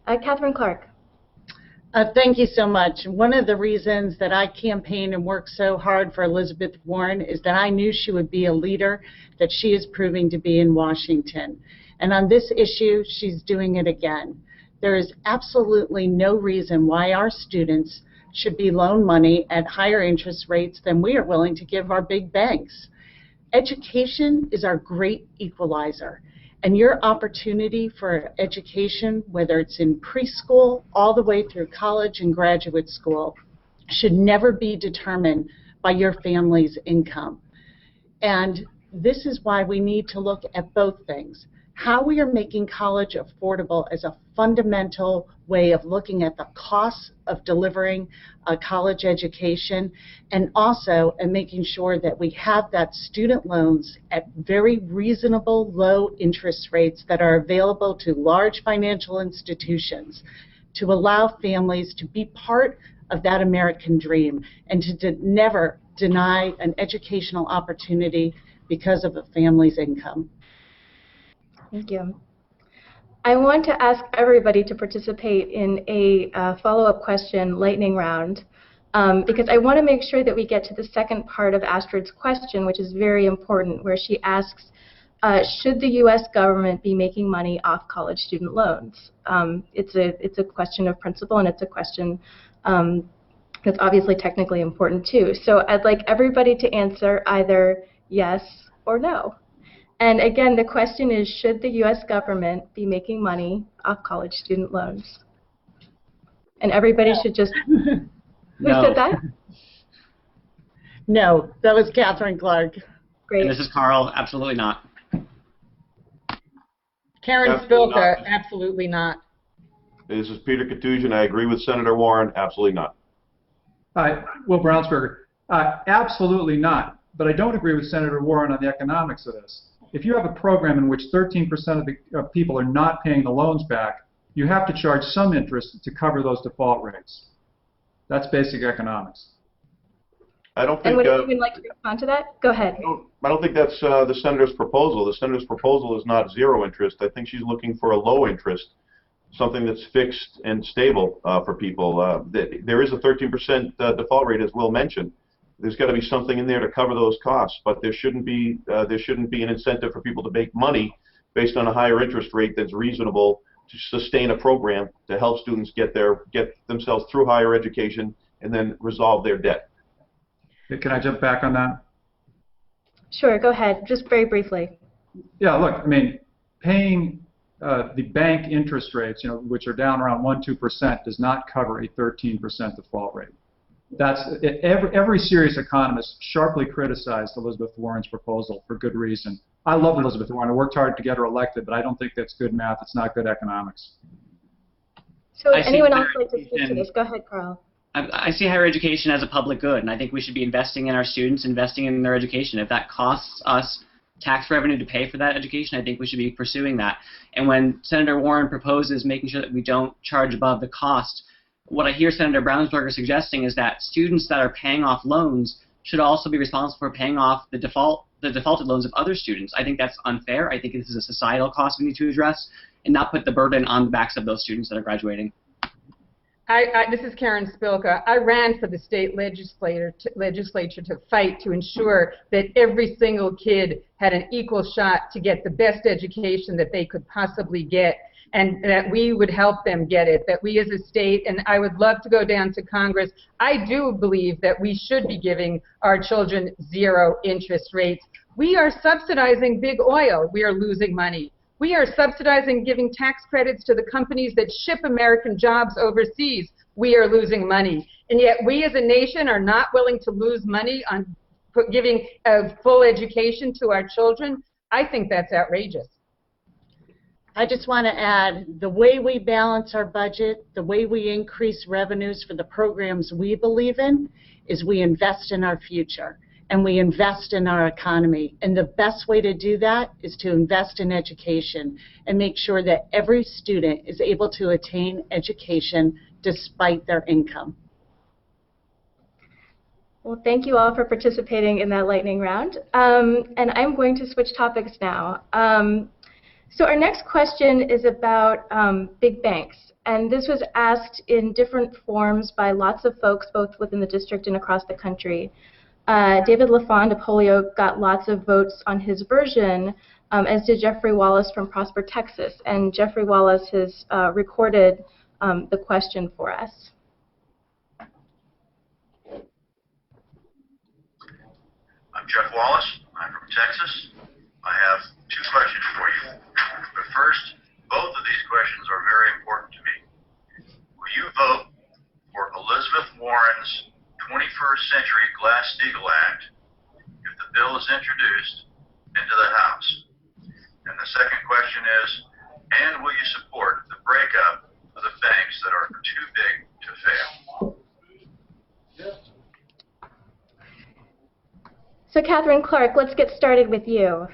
Catherine Clark. Thank you so much. One of the reasons that I campaigned and worked so hard for Elizabeth Warren is that I knew she would be a leader that she is proving to be in Washington. And on this issue, she's doing it again. There is absolutely no reason why our students should be loaned money at higher interest rates than we are willing to give our big banks. Education is our great equalizer. And your opportunity for education, whether it's in preschool all the way through college and graduate school, should never be determined by your family's income. And this is why we need to look at both things. How we are making college affordable as a fundamental way of looking at the costs of delivering a college education, and also in making sure that we have that student loans at very reasonable low interest rates that are available to large financial institutions to allow families to be part of that American dream and to never deny an educational opportunity because of a family's income. Thank you. I want to ask everybody to participate in a follow-up question lightning round because I want to make sure that we get to the second part of Astrid's question, which is very important, where she asks, should the U.S. government be making money off college student loans? It's a question of principle, and it's a question that's obviously technically important too. So I'd like everybody to answer either yes or no. And again, the question is, should the U.S. government be making money off college student loans? And everybody should just... Who said that? No, that was Catherine Clark. Great. And this is Carl. Absolutely not. Karen Absolutely Spilka, not. absolutely not. This is Peter Katusian. I agree with Senator Warren. Absolutely not. Will Brownsberger, absolutely not. But I don't agree with Senator Warren on the economics of this. If you have a program in which 13% of the people are not paying the loans back, you have to charge some interest to cover those default rates. That's basic economics. I don't think. And would anyone like to respond to that? Go ahead. I don't think that's the senator's proposal. The senator's proposal is not zero interest. I think she's looking for a low interest, something that's fixed and stable for people. There is a 13% default rate, as Will mentioned. There's got to be something in there to cover those costs, but there shouldn't be an incentive for people to make money based on a higher interest rate that's reasonable to sustain a program to help students get themselves through higher education and then resolve their debt. Can I jump back on that? Sure, go ahead, just very briefly. Yeah, look, I mean, paying the bank interest rates, which are down around 1–2%, does not cover a 13% default rate. That's every serious economist sharply criticized Elizabeth Warren's proposal for good reason. I love Elizabeth Warren. I worked hard to get her elected, but I don't think that's good math. It's not good economics. So would anyone else like to speak to this? Go ahead, Carl. I see higher education as a public good, and I think we should be investing in our students, investing in their education. If that costs us tax revenue to pay for that education, I think we should be pursuing that. And when Senator Warren proposes making sure that we don't charge above the cost, what I hear Senator Brownsberger suggesting is that students that are paying off loans should also be responsible for paying off the defaulted loans of other students. I think that's unfair. I think this is a societal cost we need to address and not put the burden on the backs of those students that are graduating. This is Karen Spilka. I ran for the state legislature to fight to ensure that every single kid had an equal shot to get the best education that they could possibly get, and that we would help them get it, that we as a state, and I would love to go down to Congress. I do believe that we should be giving our children zero interest rates. We are subsidizing big oil. We are losing money. We are subsidizing giving tax credits to the companies that ship American jobs overseas. We are losing money. And yet we as a nation are not willing to lose money on giving a full education to our children. I think that's outrageous. I just want to add, the way we balance our budget, the way we increase revenues for the programs we believe in, is we invest in our future. And we invest in our economy. And the best way to do that is to invest in education and make sure that every student is able to attain education despite their income. Well, thank you all for participating in that lightning round. And I'm going to switch topics now. So our next question is about big banks. And this was asked in different forms by lots of folks, both within the district and across the country. David LaFond of Holyoke got lots of votes on his version, as did Jeffrey Wallace from Prosper, Texas. And Jeffrey Wallace has recorded the question for us. I'm Jeff Wallace. I'm from Texas. I have two questions for you. But first, both of these questions are very important to me. Will you vote for Elizabeth Warren's 21st Century Glass-Steagall Act if the bill is introduced into the House? And the second question is, and will you support the breakup of the banks that are too big to fail? So Catherine Clark, let's get started with you.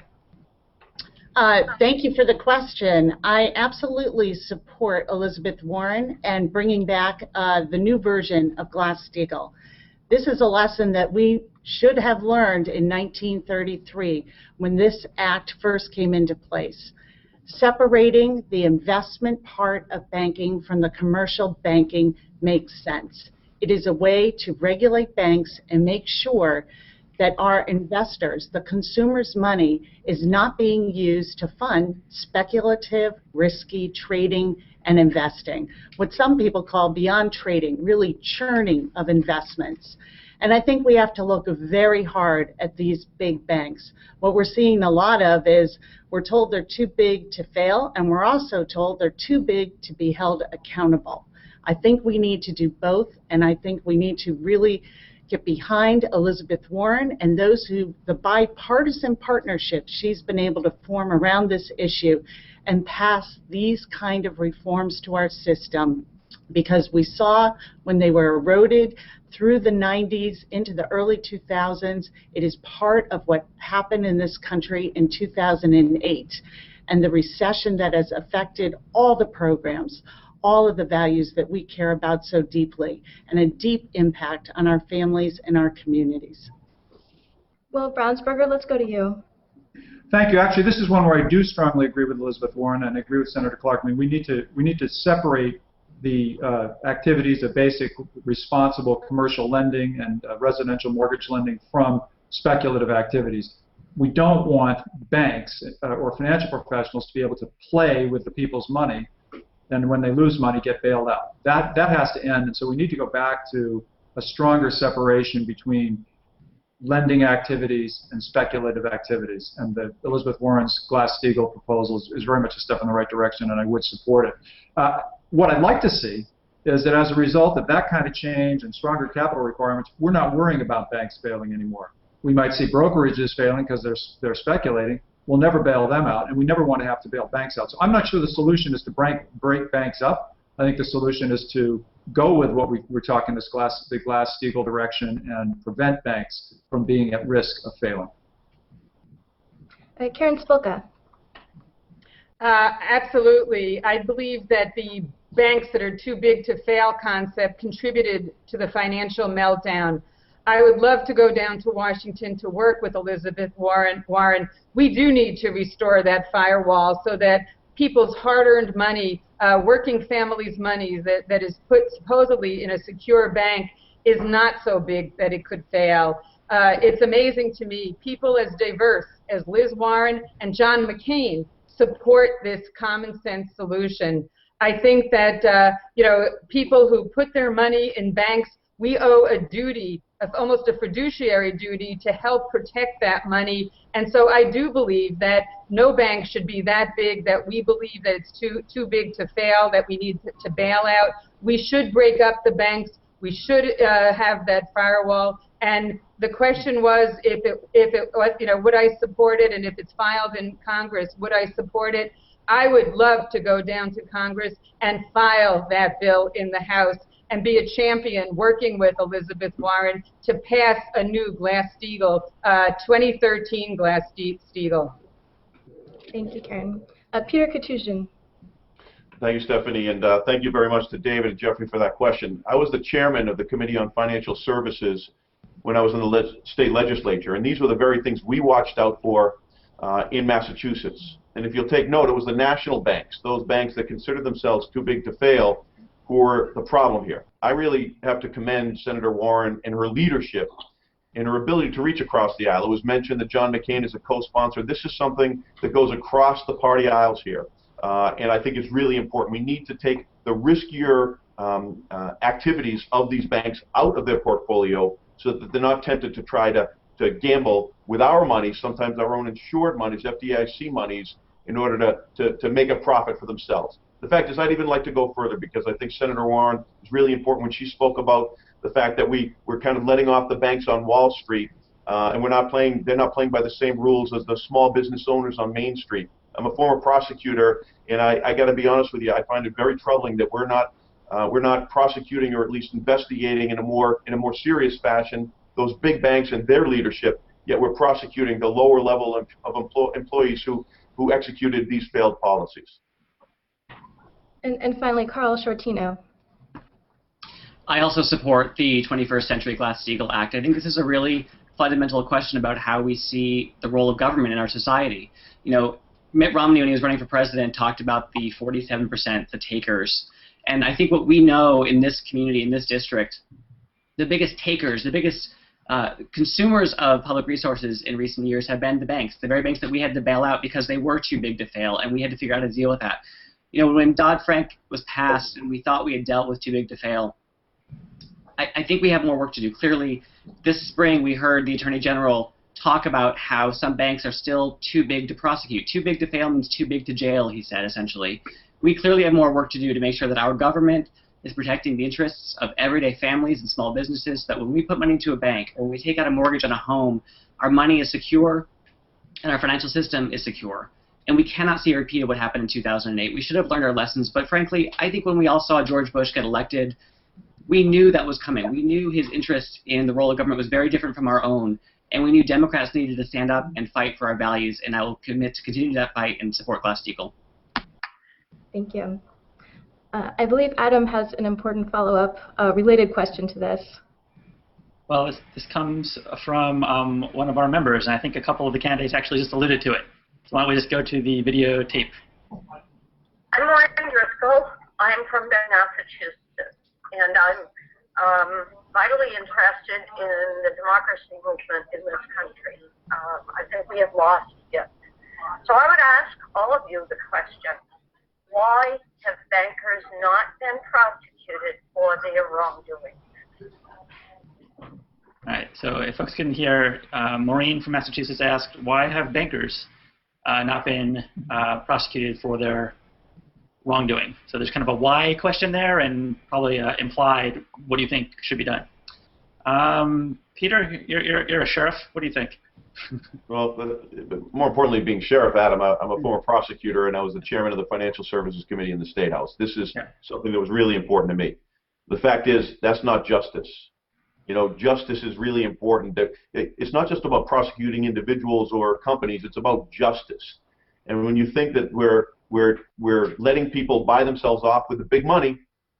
Thank you for the question. I absolutely support Elizabeth Warren and bringing back the new version of Glass-Steagall. This is a lesson that we should have learned in 1933 when this act first came into place. Separating the investment part of banking from the commercial banking makes sense. It is a way to regulate banks and make sure that our investors, the consumers' money, is not being used to fund speculative, risky trading and investing, what some people call beyond trading, really churning of investments. And I think we have to look very hard at these big banks. What we're seeing a lot of is we're told they're too big to fail, and we're also told they're too big to be held accountable. I think we need to do both, and I think we need to really get behind Elizabeth Warren and the bipartisan partnerships she's been able to form around this issue and pass these kind of reforms to our system, because we saw when they were eroded through the 90s into the early 2000s, it is part of what happened in this country in 2008, and the recession that has affected all the programs, all of the values that we care about so deeply, and a deep impact on our families and our communities. Well, Brownsberger, let's go to you. Thank you. Actually, this is one where I do strongly agree with Elizabeth Warren and I agree with Senator Clark. I mean, we need to separate the activities of basic responsible commercial lending and residential mortgage lending from speculative activities. We don't want banks or financial professionals to be able to play with the people's money and when they lose money get bailed out. That has to end, and so we need to go back to a stronger separation between lending activities and speculative activities. And the Elizabeth Warren's Glass-Steagall proposal is very much a step in the right direction, and I would support it. What I'd like to see is that as a result of that kind of change and stronger capital requirements, we're not worrying about banks failing anymore. We might see brokerages failing because they're speculating. We'll never bail them out, and we never want to have to bail banks out. So I'm not sure the solution is to break banks up. I think the solution is to go with what we're talking, the Glass-Steagall direction, and prevent banks from being at risk of failing. Karen Spilka. Absolutely. I believe that the banks that are too big to fail concept contributed to the financial meltdown. I would love to go down to Washington to work with Elizabeth Warren. We do need to restore that firewall so that people's hard-earned money, working families' money that is put supposedly in a secure bank is not so big that it could fail. It's amazing to me, people as diverse as Liz Warren and John McCain support this common sense solution. I think that people who put their money in banks, we owe a duty, almost a fiduciary duty, to help protect that money. And so I do believe that no bank should be that big that we believe that it's too big to fail, that we need to bail out. We should break up the banks. We should have that firewall. And the question was, if it was, would I support it? And if it's filed in Congress, would I support it? I would love to go down to Congress and file that bill in the House and be a champion working with Elizabeth Warren to pass a new Glass-Steagall, 2013 Glass-Steagall. Thank you, Karen. Peter Katouzian. Thank you, Stephanie, and thank you very much to David and Jeffrey for that question. I was the chairman of the Committee on Financial Services when I was in the state legislature, and these were the very things we watched out for in Massachusetts. And if you'll take note, it was the national banks, those banks that consider themselves too big to fail, who were the problem here. I really have to commend Senator Warren and her leadership and her ability to reach across the aisle. It was mentioned that John McCain is a co-sponsor. This is something that goes across the party aisles here, and I think it's really important. We need to take the riskier activities of these banks out of their portfolio so that they're not tempted to try to gamble with our money, sometimes our own insured monies, FDIC monies, in order to make a profit for themselves. The fact is, I'd even like to go further, because I think Senator Warren is really important when she spoke about the fact that we're kind of letting off the banks on Wall Street, and they're not playing by the same rules as the small business owners on Main Street. I'm a former prosecutor, and I got to be honest with you, I find it very troubling that we're not prosecuting, or at least investigating in a more serious fashion, those big banks and their leadership, yet we're prosecuting the lower level of employees who executed these failed policies. And finally, Carl Shortino. I also support the 21st Century Glass-Steagall Act. I think this is a really fundamental question about how we see the role of government in our society. Mitt Romney, when he was running for president, talked about the 47%, the takers. And I think what we know in this community, in this district, the biggest takers, the biggest consumers of public resources in recent years have been the banks, the very banks that we had to bail out because they were too big to fail, and we had to figure out how to deal with that. When Dodd-Frank was passed and we thought we had dealt with too big to fail, I think we have more work to do. Clearly, this spring we heard the Attorney General talk about how some banks are still too big to prosecute. Too big to fail means too big to jail, he said, essentially. We clearly have more work to do to make sure that our government is protecting the interests of everyday families and small businesses, so that when we put money into a bank or when we take out a mortgage on a home, our money is secure and our financial system is secure. And we cannot see a repeat of what happened in 2008. We should have learned our lessons, but frankly, I think when we all saw George Bush get elected, we knew that was coming. We knew his interest in the role of government was very different from our own, and we knew Democrats needed to stand up and fight for our values, and I will commit to continue that fight and support Glass-Steagall. Thank you. I believe Adam has an important follow-up related question to this. Well, this comes from one of our members, and I think a couple of the candidates actually just alluded to it. So why don't we just go to the videotape? I'm Lauren Driscoll. I'm from Massachusetts, and I'm vitally interested in the democracy movement in this country. I think we have lost it. So I would ask all of you the question, why have bankers not been prosecuted for their wrongdoing? All right, so if folks couldn't hear, Maureen from Massachusetts asked, why have bankers not been prosecuted for their wrongdoing? So there's kind of a why question there, and probably implied, what do you think should be done? Peter, you're a sheriff. What do you think? Well, but more importantly, being sheriff, Adam, I'm a former prosecutor, and I was the chairman of the Financial Services Committee in the State House. This is something that was really important to me. The fact is, that's not justice. You know, justice is really important. It's not just about prosecuting individuals or companies. It's about justice. And when you think that we're letting people buy themselves off with the big money,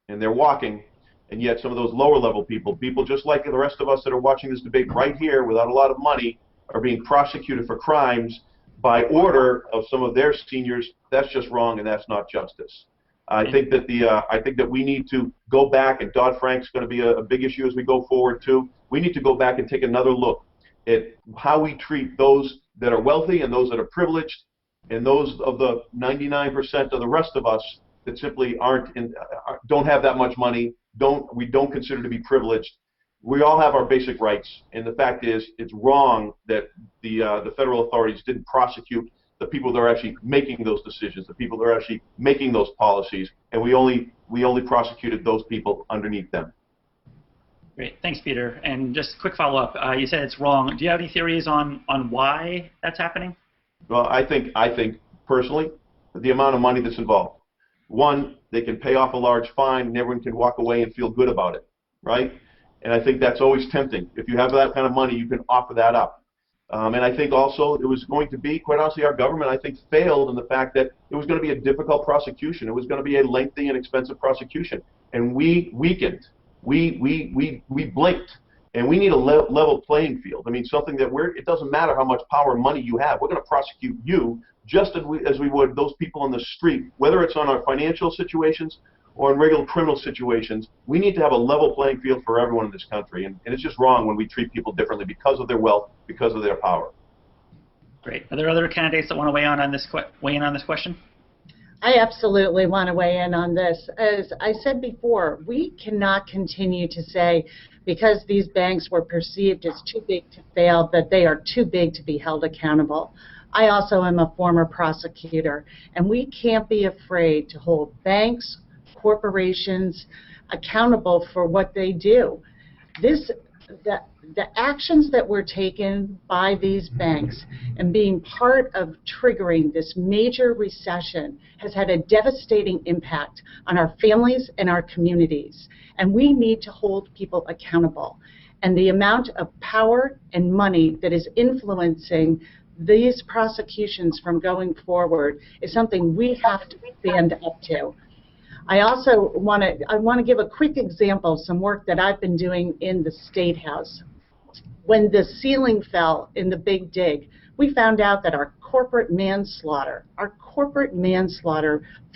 and they're walking, and yet some of those lower level people just like the rest of us that are watching this debate right here without a lot of money, are being prosecuted for crimes by order of some of their seniors, that's just wrong, and that's not justice. I think that we need to go back, and Dodd-Frank's going to be a big issue as we go forward too. We need to go back and take another look at how we treat those that are wealthy and those that are privileged, and those of the 99% of the rest of us that simply don't have that much money, we don't consider to be privileged. We all have our basic rights, and the fact is, it's wrong that the federal authorities didn't prosecute the people that are actually making those decisions, the people that are actually making those policies, and we only prosecuted those people underneath them. Great, thanks, Peter. And just a quick follow-up. You said it's wrong. Do you have any theories on why that's happening? Well, I think personally, the amount of money that's involved. One, they can pay off a large fine, and everyone can walk away and feel good about it, right? And I think that's always tempting. If you have that kind of money, you can offer that up. And I think also it was going to be, quite honestly, our government, I think, failed in the fact that it was going to be a difficult prosecution. It was going to be a lengthy and expensive prosecution. And we weakened. We blinked. And we need a level playing field. I mean, something that it doesn't matter how much power and money you have. We're going to prosecute you just as we would those people on the street, whether it's on our financial situations or in regular criminal situations. We need to have a level playing field for everyone in this country, and it's just wrong when we treat people differently because of their wealth, because of their power. Great. Are there other candidates that want to weigh in on this question? I absolutely want to weigh in on this. As I said before, we cannot continue to say because these banks were perceived as too big to fail that they are too big to be held accountable. I also am a former prosecutor, and we can't be afraid to hold banks, corporations accountable for what they do. The actions that were taken by these banks and being part of triggering this major recession has had a devastating impact on our families and our communities. And we need to hold people accountable. And the amount of power and money that is influencing these prosecutions from going forward is something we have to stand up to. I also want to give a quick example of some work that I've been doing in the State House. When the ceiling fell in the Big Dig, we found out that our corporate manslaughter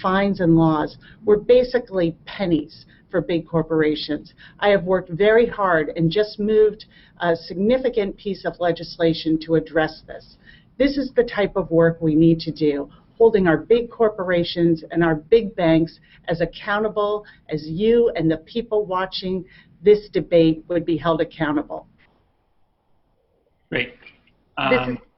fines and laws were basically pennies for big corporations. I have worked very hard and just moved a significant piece of legislation to address this. This is the type of work we need to do, holding our big corporations and our big banks as accountable as you and the people watching this debate would be held accountable. Great.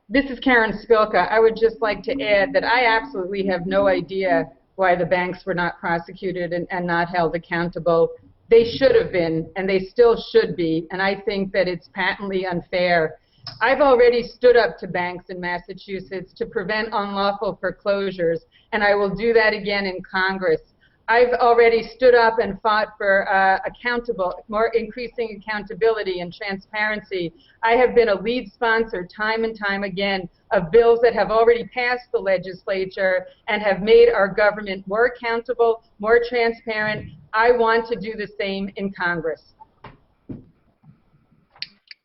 This is Karen Spilka. I would just like to add that I absolutely have no idea why the banks were not prosecuted and not held accountable. They should have been, and they still should be, and I think that it's patently unfair. I've already stood up to banks in Massachusetts to prevent unlawful foreclosures, and I will do that again in Congress. I've already stood up and fought for more increasing accountability and transparency. I have been a lead sponsor time and time again of bills that have already passed the legislature and have made our government more accountable, more transparent. I want to do the same in Congress.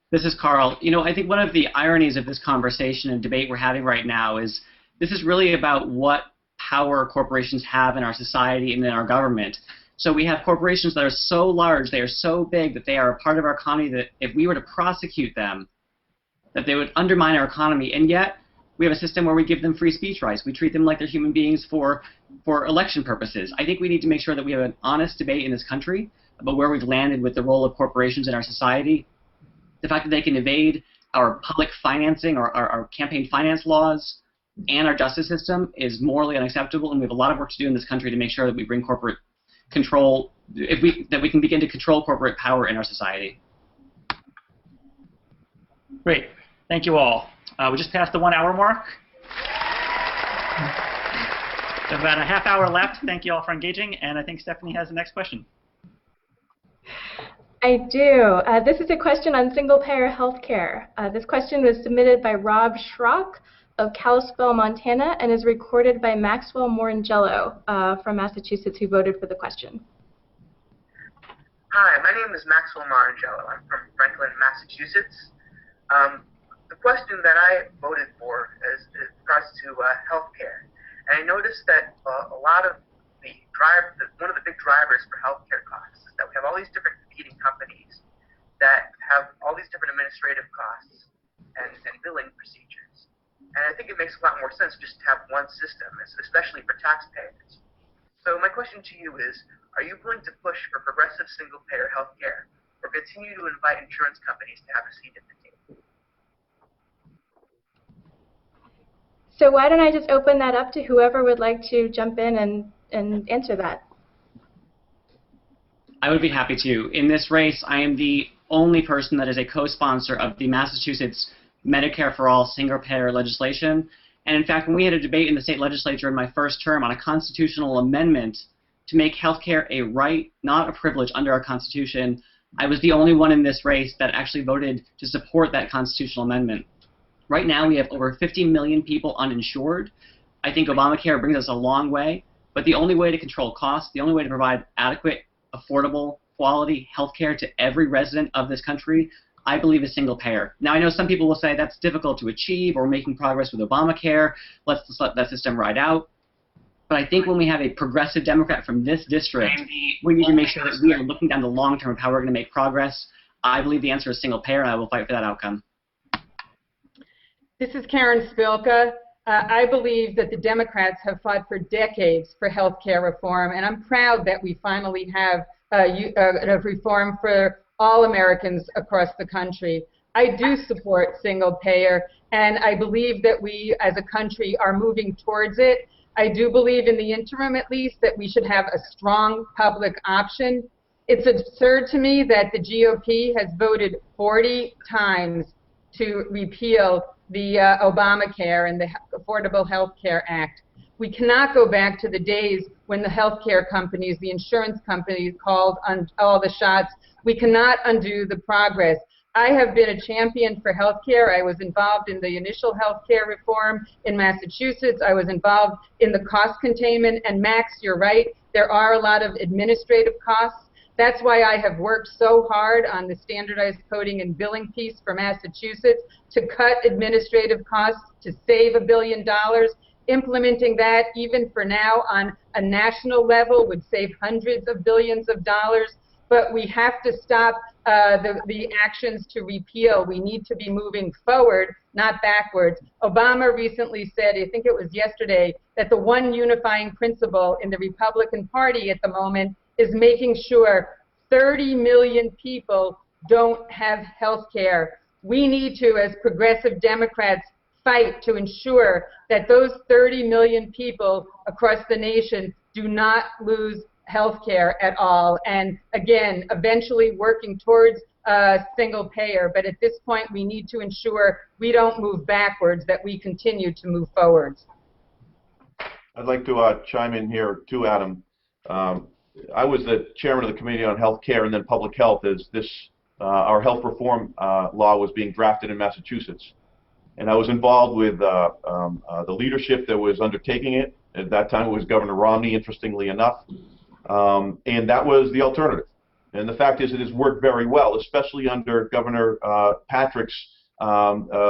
This is Carl. You know, I think one of the ironies of this conversation and debate we're having right now is this is really about what power corporations have in our society and in our government. So we have corporations that are so large, they are so big that they are a part of our economy that if we were to prosecute them, that they would undermine our economy. And yet we have a system where we give them free speech rights. We treat them like they're human beings for election purposes. I think we need to make sure that we have an honest debate in this country about where we've landed with the role of corporations in our society. The fact that they can evade our public financing or our campaign finance laws and our justice system is morally unacceptable, and we have a lot of work to do in this country to make sure that we bring corporate control, that we can begin to control corporate power in our society. Great. Thank you all. We just passed the 1 hour mark. We have about a half hour left. Thank you all for engaging, and I think Stephanie has the next question. I do. This is a question on single-payer health care. This question was submitted by Rob Schrock of Kalispell, Montana, and is recorded by Maxwell Morangello from Massachusetts, who voted for the question. Hi, my name is Maxwell Morangello. I'm from Franklin, Massachusetts. The question that I voted for is regards to health care. And I noticed that a lot of one of the big drivers for healthcare costs is that we have all these different competing companies that have all these different administrative costs and billing procedures. And I think it makes a lot more sense just to have one system, especially for taxpayers. So my question to you is, are you willing to push for progressive single-payer healthcare or continue to invite insurance companies to have a seat at the table? So why don't I just open that up to whoever would like to jump in and answer that. I would be happy to. In this race, I am the only person that is a co-sponsor of the Massachusetts Medicare for All single-payer legislation. And in fact, when we had a debate in the state legislature in my first term on a constitutional amendment to make health care a right, not a privilege under our Constitution, I was the only one in this race that actually voted to support that constitutional amendment. Right now, we have over 50 million people uninsured. I think Obamacare brings us a long way, but the only way to control costs, the only way to provide adequate, affordable, quality health care to every resident of this country, I believe, is single payer. Now, I know some people will say that's difficult to achieve, or we're making progress with Obamacare, let's just let that system ride out. But I think when we have a progressive Democrat from this district, we need to make sure that we are looking down the long term of how we're going to make progress. I believe the answer is single payer, and I will fight for that outcome. This is Karen Spilka. I believe that the Democrats have fought for decades for health care reform, and I'm proud that we finally have a reform for all Americans across the country. I do support single payer, and I believe that we as a country are moving towards it. I do believe in the interim, at least, that we should have a strong public option. It's absurd to me that the GOP has voted 40 times to repeal the Obamacare and the Affordable Health Care Act. We cannot go back to the days when the health care companies, the insurance companies, called on all the shots. We cannot undo the progress. I have been a champion for health care. I was involved in the initial health care reform in Massachusetts. I was involved in the cost containment. And Max, you're right, there are a lot of administrative costs. That's why I have worked so hard on the standardized coding and billing piece for Massachusetts to cut administrative costs, to save $1 billion. Implementing that, even for now, on a national level would save hundreds of billions of dollars. But we have to stop the actions to repeal. We need to be moving forward, not backwards. Obama recently said, I think it was yesterday, that the one unifying principle in the Republican Party at the moment is making sure 30 million people don't have health care. We need to, as progressive Democrats, fight to ensure that those 30 million people across the nation do not lose health care at all. And again, eventually working towards single payer. But at this point, we need to ensure we don't move backwards, that we continue to move forwards. I'd like to chime in here too, Adam. I was the chairman of the Committee on Health Care and then Public Health as this our health reform law was being drafted in Massachusetts. And I was involved with the leadership that was undertaking it. At that time, it was Governor Romney, interestingly enough. And that was the alternative. And the fact is, it has worked very well, especially under Governor Patrick's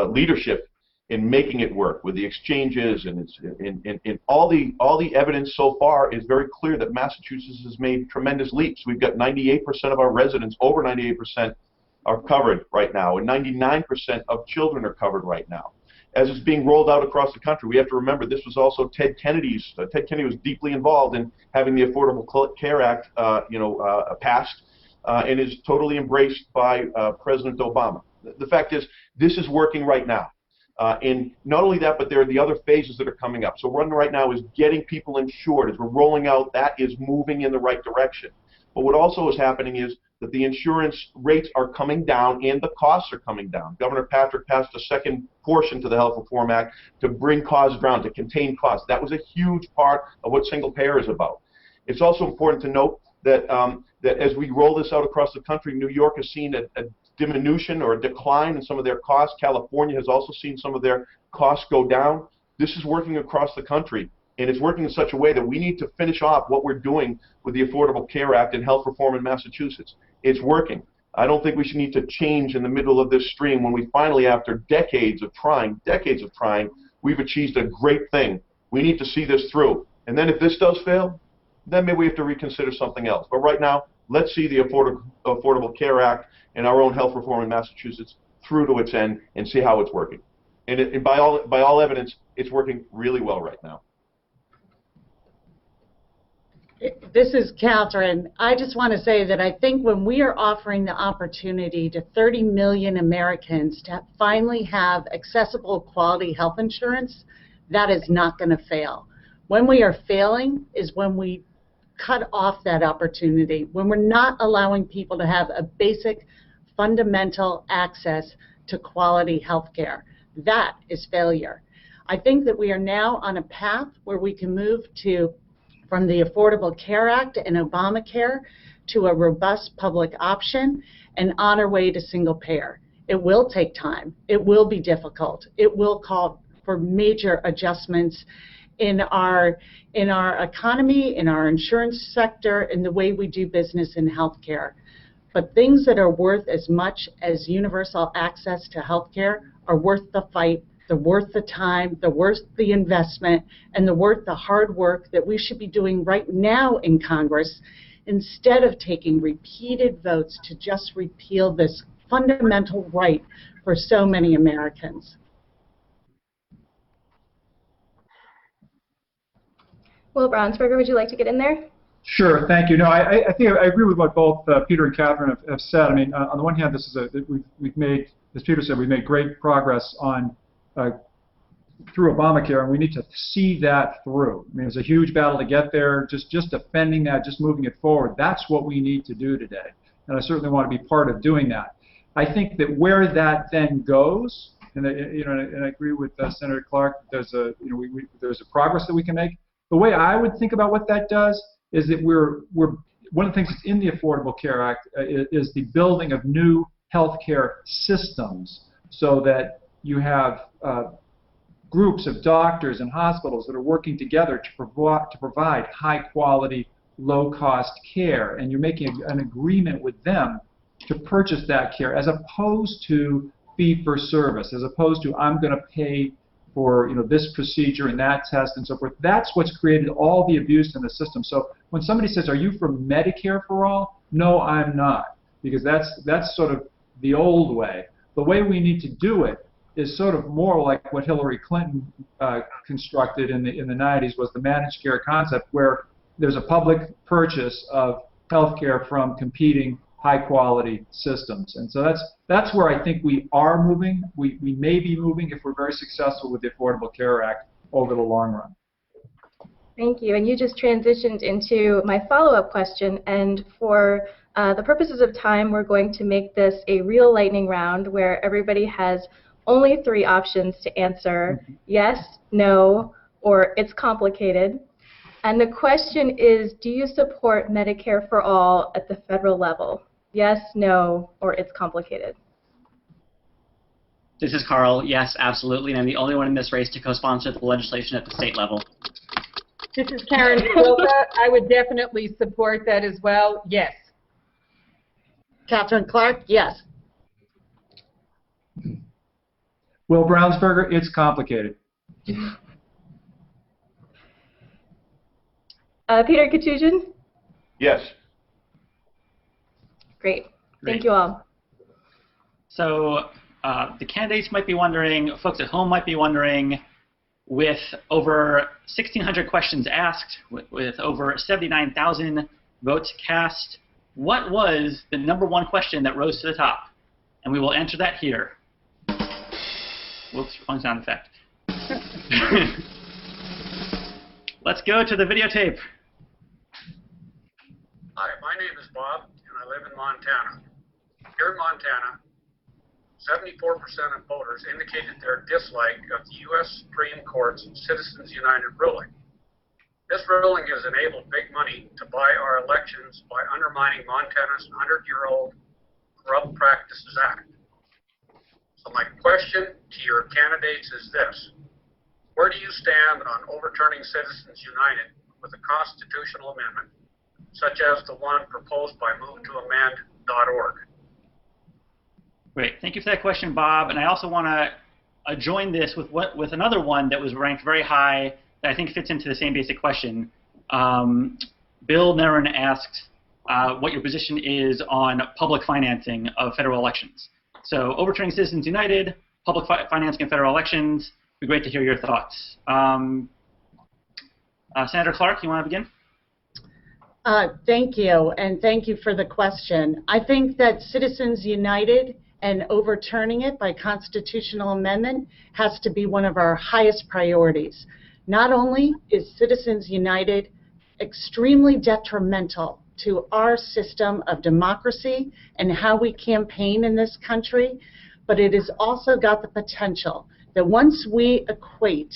leadership in making it work with the exchanges, and all the evidence so far is very clear that Massachusetts has made tremendous leaps. We've got 98% of our residents, over 98%, are covered right now, and 99% of children are covered right now. As it's being rolled out across the country, we have to remember this was also Ted Kennedy's. Ted Kennedy was deeply involved in having the Affordable Care Act, passed, and is totally embraced by President Obama. The fact is, this is working right now. And not only that, but there are the other phases that are coming up. So one right now is getting people insured. As we're rolling out, that is moving in the right direction. But what also is happening is that the insurance rates are coming down and the costs are coming down. Governor Patrick passed a second portion to the Health Reform Act to bring costs down, to contain costs. That was a huge part of what single payer is about. It's also important to note that, that as we roll this out across the country, New York has seen a diminution or a decline in some of their costs. California has also seen some of their costs go down. This is working across the country, and it's working in such a way that we need to finish off what we're doing with the Affordable Care Act and health reform in Massachusetts. It's working. I don't think we should need to change in the middle of this stream when we finally, after decades of trying, we've achieved a great thing. We need to see this through. And then if this does fail, then maybe we have to reconsider something else. But right now, let's see the Affordable Care Act and our own health reform in Massachusetts through to its end and see how it's working. And by all evidence, it's working really well right now. This is Catherine. I just want to say that I think when we are offering the opportunity to 30 million Americans to finally have accessible quality health insurance, that is not going to fail. When we are failing is when we cut off that opportunity, when we're not allowing people to have a basic fundamental access to quality health care. That is failure. I think that we are now on a path where we can move from the Affordable Care Act and Obamacare to a robust public option and on our way to single payer. It will take time. It will be difficult. It will call for major adjustments in our economy, in our insurance sector, in the way we do business in healthcare. But things that are worth as much as universal access to healthcare are worth the fight, they're worth the time, they're worth the investment, and they're worth the hard work that we should be doing right now in Congress instead of taking repeated votes to just repeal this fundamental right for so many Americans. Will Brownsberger, would you like to get in there? Sure, thank you. No, I think I agree with what both Peter and Catherine have said. I mean, on the one hand, this is we've made, as Peter said, we've made great progress on through Obamacare, and we need to see that through. I mean, it's a huge battle to get there. Just defending that, just moving it forward. That's what we need to do today, and I certainly want to be part of doing that. I think that where that then goes, and I agree with Senator Clark. There's there's a progress that we can make. The way I would think about what that does is that we're one of the things that's in the Affordable Care Act is the building of new healthcare systems, so that you have groups of doctors and hospitals that are working together to provide high-quality, low-cost care, and you're making an agreement with them to purchase that care, as opposed to fee-for-service, as opposed to I'm going to pay for this procedure and that test and so forth. That's what's created all the abuse in the system. So when somebody says, "Are you for Medicare for all?" No, I'm not, because that's sort of the old way. The way we need to do it is sort of more like what Hillary Clinton constructed in the 90s, was the managed care concept, where there's a public purchase of healthcare from competing high-quality systems. And so that's where I think we are moving. We may be moving if we're very successful with the Affordable Care Act over the long run. Thank you. And you just transitioned into my follow-up question. And for the purposes of time, we're going to make this a real lightning round where everybody has only 3 options to answer: yes, no, or it's complicated. And the question is, do you support Medicare for all at the federal level? Yes, no, or it's complicated. This is Carl. Yes, absolutely. And I'm the only one in this race to co-sponsor the legislation at the state level. This is Karen Spilka. I would definitely support that as well. Yes. Catherine Clark, yes. Will Brownsberger, it's complicated. Peter Katujan? Yes. Great. Thank you all. So the candidates might be wondering, folks at home might be wondering, with over 1,600 questions asked, with over 79,000 votes cast, what was the #1 question that rose to the top? And we will answer that here. Whoops, wrong sound effect. Let's go to the videotape. Hi, my name is Bob, and I live in Montana. Here in Montana, 74% of voters indicated their dislike of the U.S. Supreme Court's Citizens United ruling. This ruling has enabled big money to buy our elections by undermining Montana's 100-year-old Corrupt Practices Act. So my question to your candidates is this: where do you stand on overturning Citizens United with a constitutional amendment, such as the one proposed by MoveOn.org? Great. Thank you for that question, Bob. And I also want to join this with another one that was ranked very high that I think fits into the same basic question. Bill Nerin asked what your position is on public financing of federal elections. So overturning Citizens United, public financing of federal elections. It'd be great to hear your thoughts. Senator Clark, you want to begin? Thank you, and thank you for the question. I think that Citizens United and overturning it by constitutional amendment has to be one of our highest priorities. Not only is Citizens United extremely detrimental to our system of democracy and how we campaign in this country, but it has also got the potential that once we equate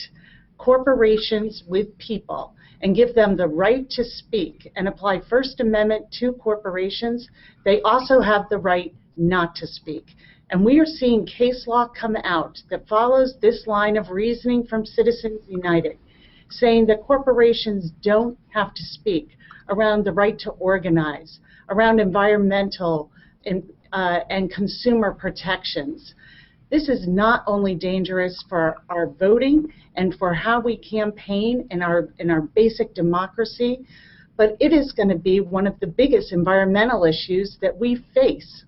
corporations with people and give them the right to speak and apply First Amendment to corporations, they also have the right not to speak. And we are seeing case law come out that follows this line of reasoning from Citizens United, saying that corporations don't have to speak around the right to organize, around environmental and consumer protections. This is not only dangerous for our voting and for how we campaign in our basic democracy, but it is going to be one of the biggest environmental issues that we face.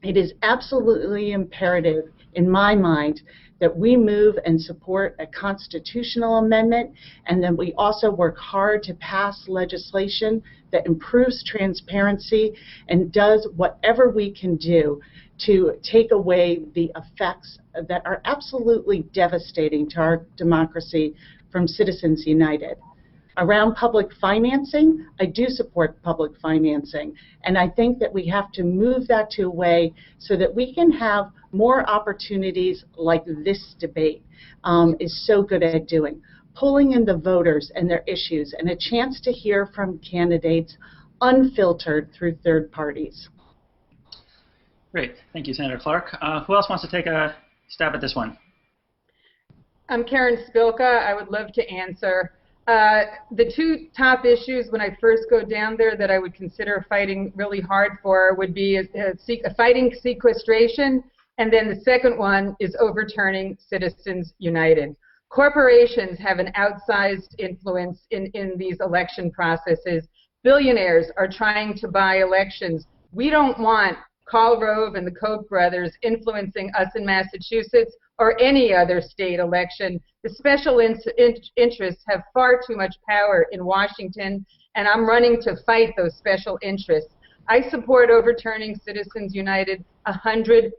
It is absolutely imperative, in my mind, that we move and support a constitutional amendment, and that we also work hard to pass legislation that improves transparency and does whatever we can do to take away the effects that are absolutely devastating to our democracy from Citizens United. Around public financing, I do support public financing, and I think that we have to move that to a way so that we can have more opportunities like this debate is so good at doing. Pulling in the voters and their issues and a chance to hear from candidates unfiltered through third parties. Great. Thank you, Senator Clark. Who else wants to take a stab at this one? I'm Karen Spilka. I would love to answer. The two top issues when I first go down there that I would consider fighting really hard for would be fighting sequestration, and then the second one is overturning Citizens United. Corporations have an outsized influence in these election processes. Billionaires are trying to buy elections. We don't want Karl Rove and the Koch brothers influencing us in Massachusetts or any other state election. The special interests have far too much power in Washington, and I'm running to fight those special interests. I support overturning Citizens United 100%.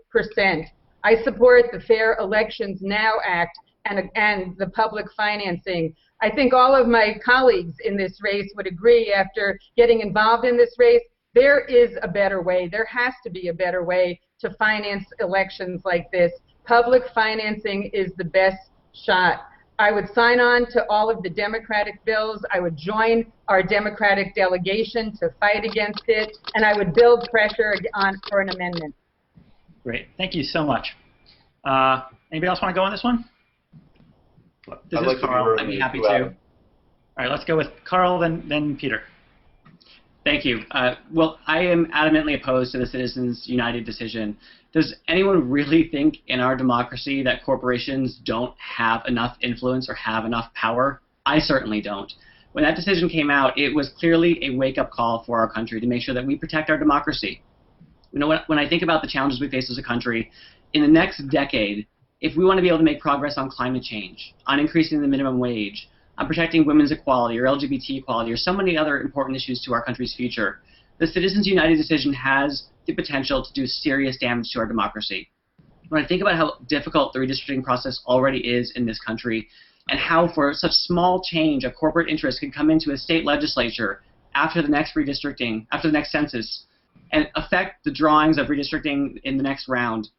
I support the Fair Elections Now Act and the public financing. I think all of my colleagues in this race would agree after getting involved in this race, there is a better way. There has to be a better way to finance elections like this. Public financing is the best shot. I would sign on to all of the Democratic bills. I would join our Democratic delegation to fight against it, and I would build pressure for an amendment. Great. Thank you so much. Anybody else want to go on this one? This is Carl. I'd be happy to. All right, let's go with Carl, then Peter. Thank you. Well, I am adamantly opposed to the Citizens United decision. Does anyone really think in our democracy that corporations don't have enough influence or have enough power? I certainly don't. When that decision came out, it was clearly a wake-up call for our country to make sure that we protect our democracy. You know, when I think about the challenges we face as a country, in the next decade, if we want to be able to make progress on climate change, on increasing the minimum wage, on protecting women's equality or LGBT equality or so many other important issues to our country's future, the Citizens United decision has the potential to do serious damage to our democracy. When I think about how difficult the redistricting process already is in this country and how for such small change a corporate interest can come into a state legislature after the next redistricting, after the next census, and affect the drawings of redistricting in the next round,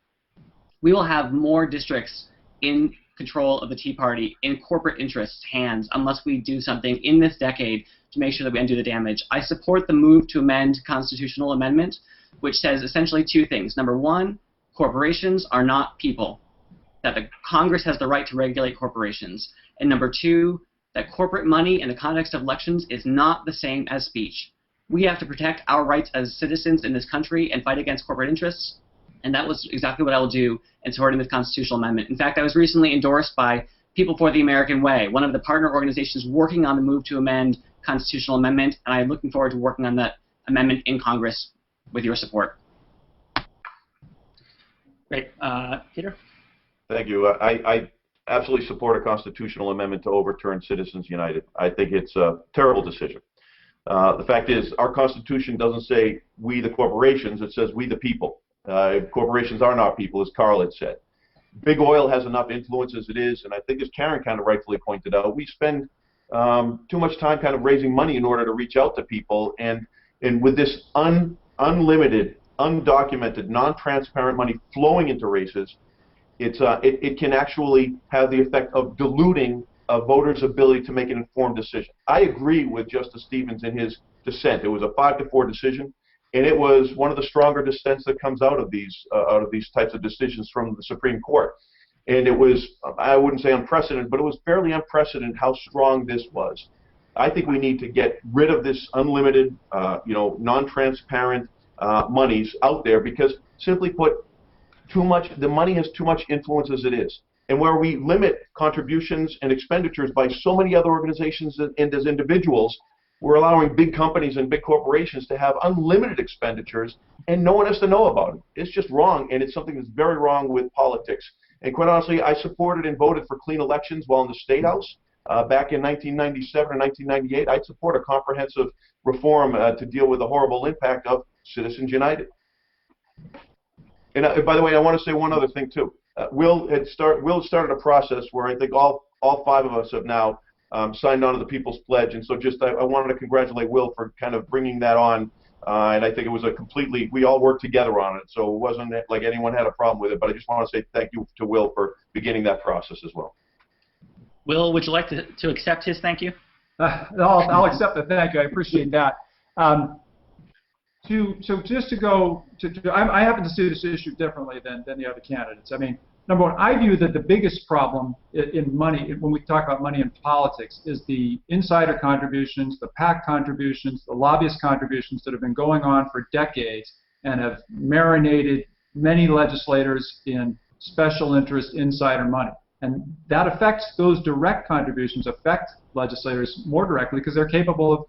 we will have more districts in control of the Tea Party in corporate interests' hands unless we do something in this decade to make sure that we undo the damage. I support the move to amend constitutional amendment, which says essentially two things. Number one, corporations are not people, that the Congress has the right to regulate corporations. And number two, that corporate money in the context of elections is not the same as speech. We have to protect our rights as citizens in this country and fight against corporate interests. And that was exactly what I will do in supporting this constitutional amendment. In fact, I was recently endorsed by People for the American Way, one of the partner organizations working on the move to amend constitutional amendment, and I'm looking forward to working on that amendment in Congress with your support. Great. Peter? Thank you. I absolutely support a constitutional amendment to overturn Citizens United. I think it's a terrible decision. The fact is, our Constitution doesn't say we the corporations, it says we the people. Corporations are not people, as Carl had said. Big oil has enough influence as it is, and I think as Karen kind of rightfully pointed out, we spend too much time kind of raising money in order to reach out to people, and with this unlimited, undocumented, non-transparent money flowing into races, it can actually have the effect of diluting a voter's ability to make an informed decision. I agree with Justice Stevens in his dissent. It was a 5-4 decision. And it was one of the stronger dissents that comes out of these types of decisions from the Supreme Court. And it was, I wouldn't say unprecedented, but it was fairly unprecedented how strong this was. I think we need to get rid of this unlimited, non-transparent monies out there because, simply put, the money has too much influence as it is. And where we limit contributions and expenditures by so many other organizations and as individuals, we're allowing big companies and big corporations to have unlimited expenditures, and no one has to know about it. It's just wrong, and it's something that's very wrong with politics. And quite honestly, I supported and voted for clean elections while in the State House back in 1997 or 1998. I'd support a comprehensive reform to deal with the horrible impact of Citizens United. And by the way, I want to say one other thing too. Will started a process where I think all 5 of us have now signed on to the People's Pledge, and so I wanted to congratulate Will for kind of bringing that on, and I think it was we all worked together on it, so it wasn't like anyone had a problem with it, but I just want to say thank you to Will for beginning that process as well. Will, would you like to accept his thank you? I'll accept the thank you. I appreciate that. So just to go I happen to see this issue differently than the other candidates. I mean, number one, I view that the biggest problem in money, when we talk about money in politics, is the insider contributions, the PAC contributions, the lobbyist contributions that have been going on for decades and have marinated many legislators in special interest insider money. And that affects those direct contributions, affect legislators more directly because they're capable of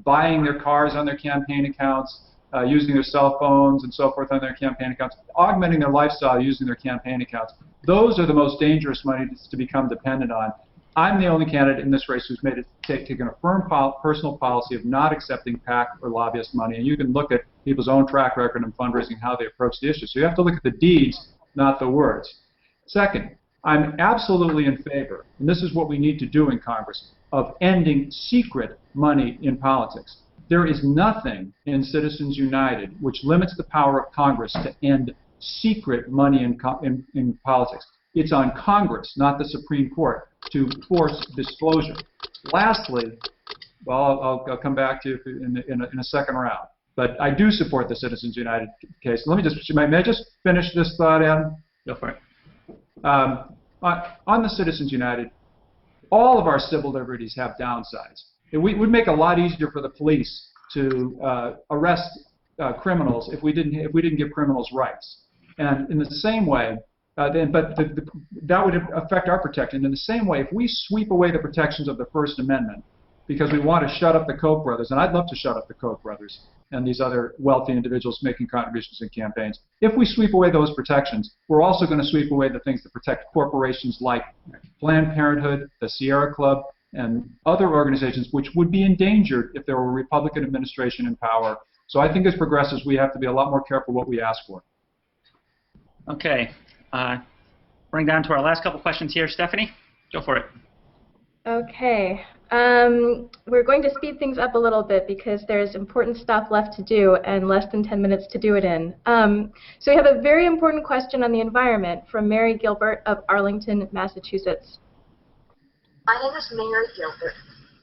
buying their cars on their campaign accounts, using their cell phones and so forth on their campaign accounts, augmenting their lifestyle using their campaign accounts. Those are the most dangerous money to become dependent on. I'm the only candidate in this race who's made it taken a firm personal policy of not accepting PAC or lobbyist money. And you can look at people's own track record in fundraising, how they approach the issue. So you have to look at the deeds, not the words. Second, I'm absolutely in favor, and this is what we need to do in Congress, of ending secret money in politics. There is nothing in Citizens United which limits the power of Congress to end secret money in politics. It's on Congress, not the Supreme Court, to force disclosure. Lastly, well, I'll come back to you in a second round, but I do support the Citizens United case. Let me just, may I just finish this thought, Adam? Go for it. On the Citizens United, all of our civil liberties have downsides. It would make a lot easier for the police to arrest criminals if we didn't give criminals rights. And in the same way, that would affect our protection. In the same way, if we sweep away the protections of the First Amendment because we want to shut up the Koch brothers, and I'd love to shut up the Koch brothers and these other wealthy individuals making contributions in campaigns, if we sweep away those protections, we're also going to sweep away the things that protect corporations like Planned Parenthood, the Sierra Club, and other organizations which would be endangered if there were a Republican administration in power. So I think as progressives, we have to be a lot more careful what we ask for. Okay. Bring down to our last couple questions here. Stephanie, go for it. Okay. We're going to speed things up a little bit because there's important stuff left to do and less than 10 minutes to do it in. So we have a very important question on the environment from Mary Gilbert of Arlington, Massachusetts. My name is Mary Gilbert.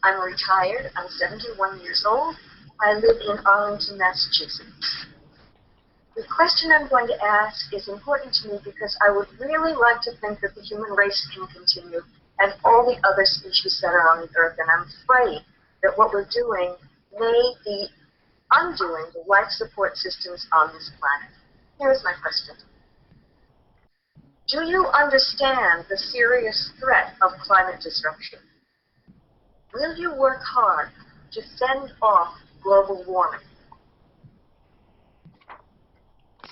I'm retired. I'm 71 years old. I live in Arlington, Massachusetts. The question I'm going to ask is important to me because I would really like to think that the human race can continue and all the other species that are on the earth, and I'm afraid that what we're doing may be undoing the life support systems on this planet. Here's my question. Do you understand the serious threat of climate disruption? Will you work hard to fend off global warming?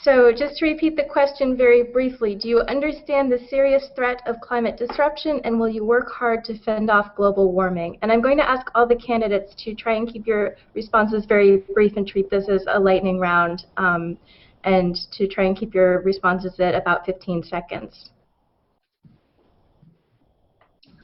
So just to repeat the question very briefly, do you understand the serious threat of climate disruption, and will you work hard to fend off global warming? And I'm going to ask all the candidates to try and keep your responses very brief and treat this as a lightning round, and to try and keep your responses at about 15 seconds.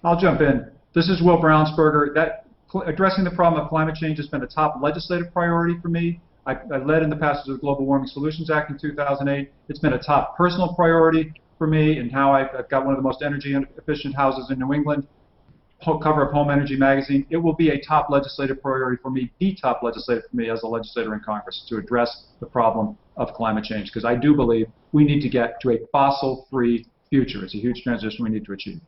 I'll jump in. This is Will Brownsberger. Addressing the problem of climate change has been a top legislative priority for me. I led in the passage of the Global Warming Solutions Act in 2008. It's been a top personal priority for me, and how I've got one of the most energy efficient houses in New England, cover of Home Energy magazine. It will be a top legislative priority for me, the top legislative for me as a legislator in Congress, to address the problem of climate change, because I do believe we need to get to a fossil-free future. It's a huge transition we need to achieve.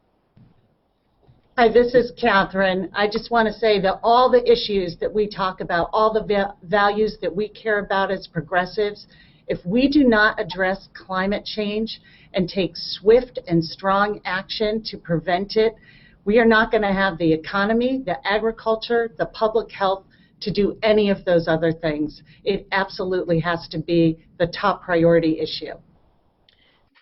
Hi, this is Catherine. I just want to say that all the issues that we talk about, all the values that we care about as progressives, if we do not address climate change and take swift and strong action to prevent it, we are not going to have the economy, the agriculture, the public health to do any of those other things. It absolutely has to be the top priority issue.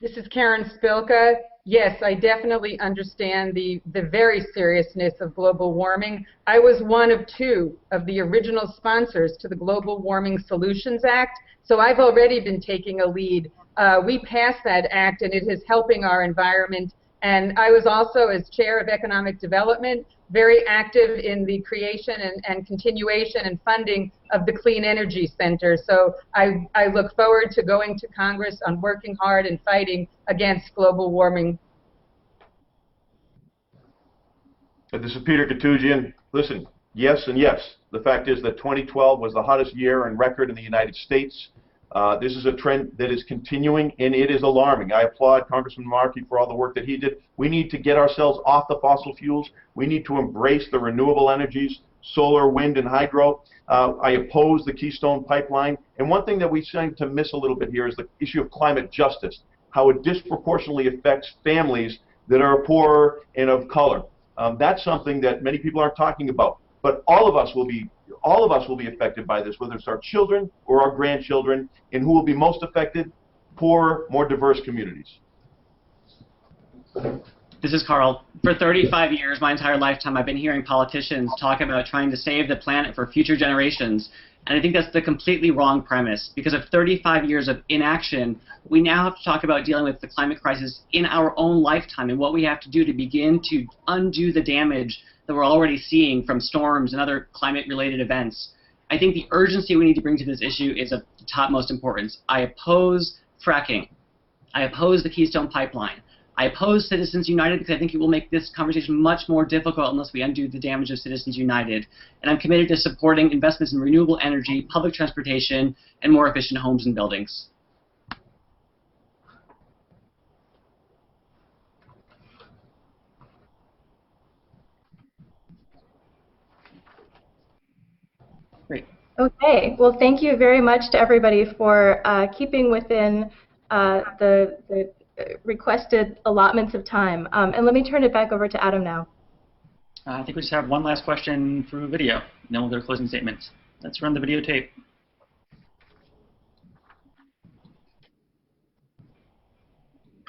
This is Karen Spilka. Yes, I definitely understand the very seriousness of global warming. I was one of two of the original sponsors to the Global Warming Solutions Act, so I've already been taking a lead. We passed that act, and it is helping our environment. And I was also, as chair of economic development, very active in the creation and continuation and funding of the Clean Energy Center. So I look forward to going to Congress on working hard and fighting against global warming. This is Peter Katujian. Listen, yes and yes. The fact is that 2012 was the hottest year on record in the United States. This is a trend that is continuing, and it is alarming. I applaud Congressman Markey for all the work that he did. We need to get ourselves off the fossil fuels. We need to embrace the renewable energies, solar, wind, and hydro. I oppose the Keystone Pipeline. And one thing that we seem to miss a little bit here is the issue of climate justice, how it disproportionately affects families that are poor and of color. That's something that many people aren't talking about. But all of us will be affected by this, whether it's our children or our grandchildren, and who will be most affected? Poor, more diverse communities. This is Carl. For 35 years, my entire lifetime, I've been hearing politicians talk about trying to save the planet for future generations. And I think that's the completely wrong premise. Because of 35 years of inaction, we now have to talk about dealing with the climate crisis in our own lifetime and what we have to do to begin to undo the damage that we're already seeing from storms and other climate-related events. I think the urgency we need to bring to this issue is of the topmost importance. I oppose fracking. I oppose the Keystone Pipeline. I oppose Citizens United because I think it will make this conversation much more difficult unless we undo the damage of Citizens United. And I'm committed to supporting investments in renewable energy, public transportation, and more efficient homes and buildings. Great. Okay. Well, thank you very much to everybody for keeping within the requested allotments of time. And let me turn it back over to Adam now. I think we just have one last question through video, and then we'll go to closing statements. Let's run the videotape.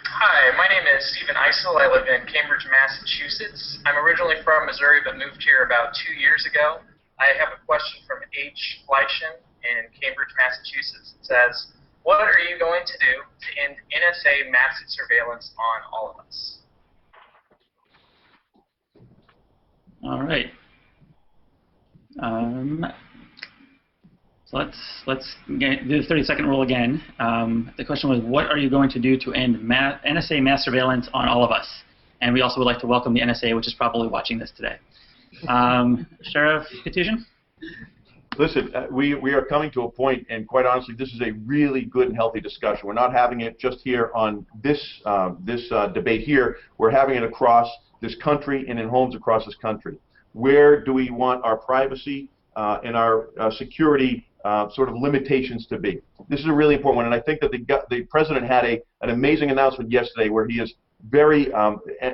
Hi, my name is Stephen Eisel. I live in Cambridge, Massachusetts. I'm originally from Missouri, but moved here about 2 years ago. I have a question from H. Fleischen in Cambridge, Massachusetts. It says, what are you going to do to end NSA massive surveillance on all of us? All right. So let's do the 30-second rule again. The question was, what are you going to do to end NSA mass surveillance on all of us? And we also would like to welcome the NSA, which is probably watching this today. Sheriff Katusian? Listen, we are coming to a point, and quite honestly, this is a really good and healthy discussion. We're not having it just here on this debate here. We're having it across this country and in homes across this country. Where do we want our privacy and our security sort of limitations to be? This is a really important one, and I think that the president had an amazing announcement yesterday where he is very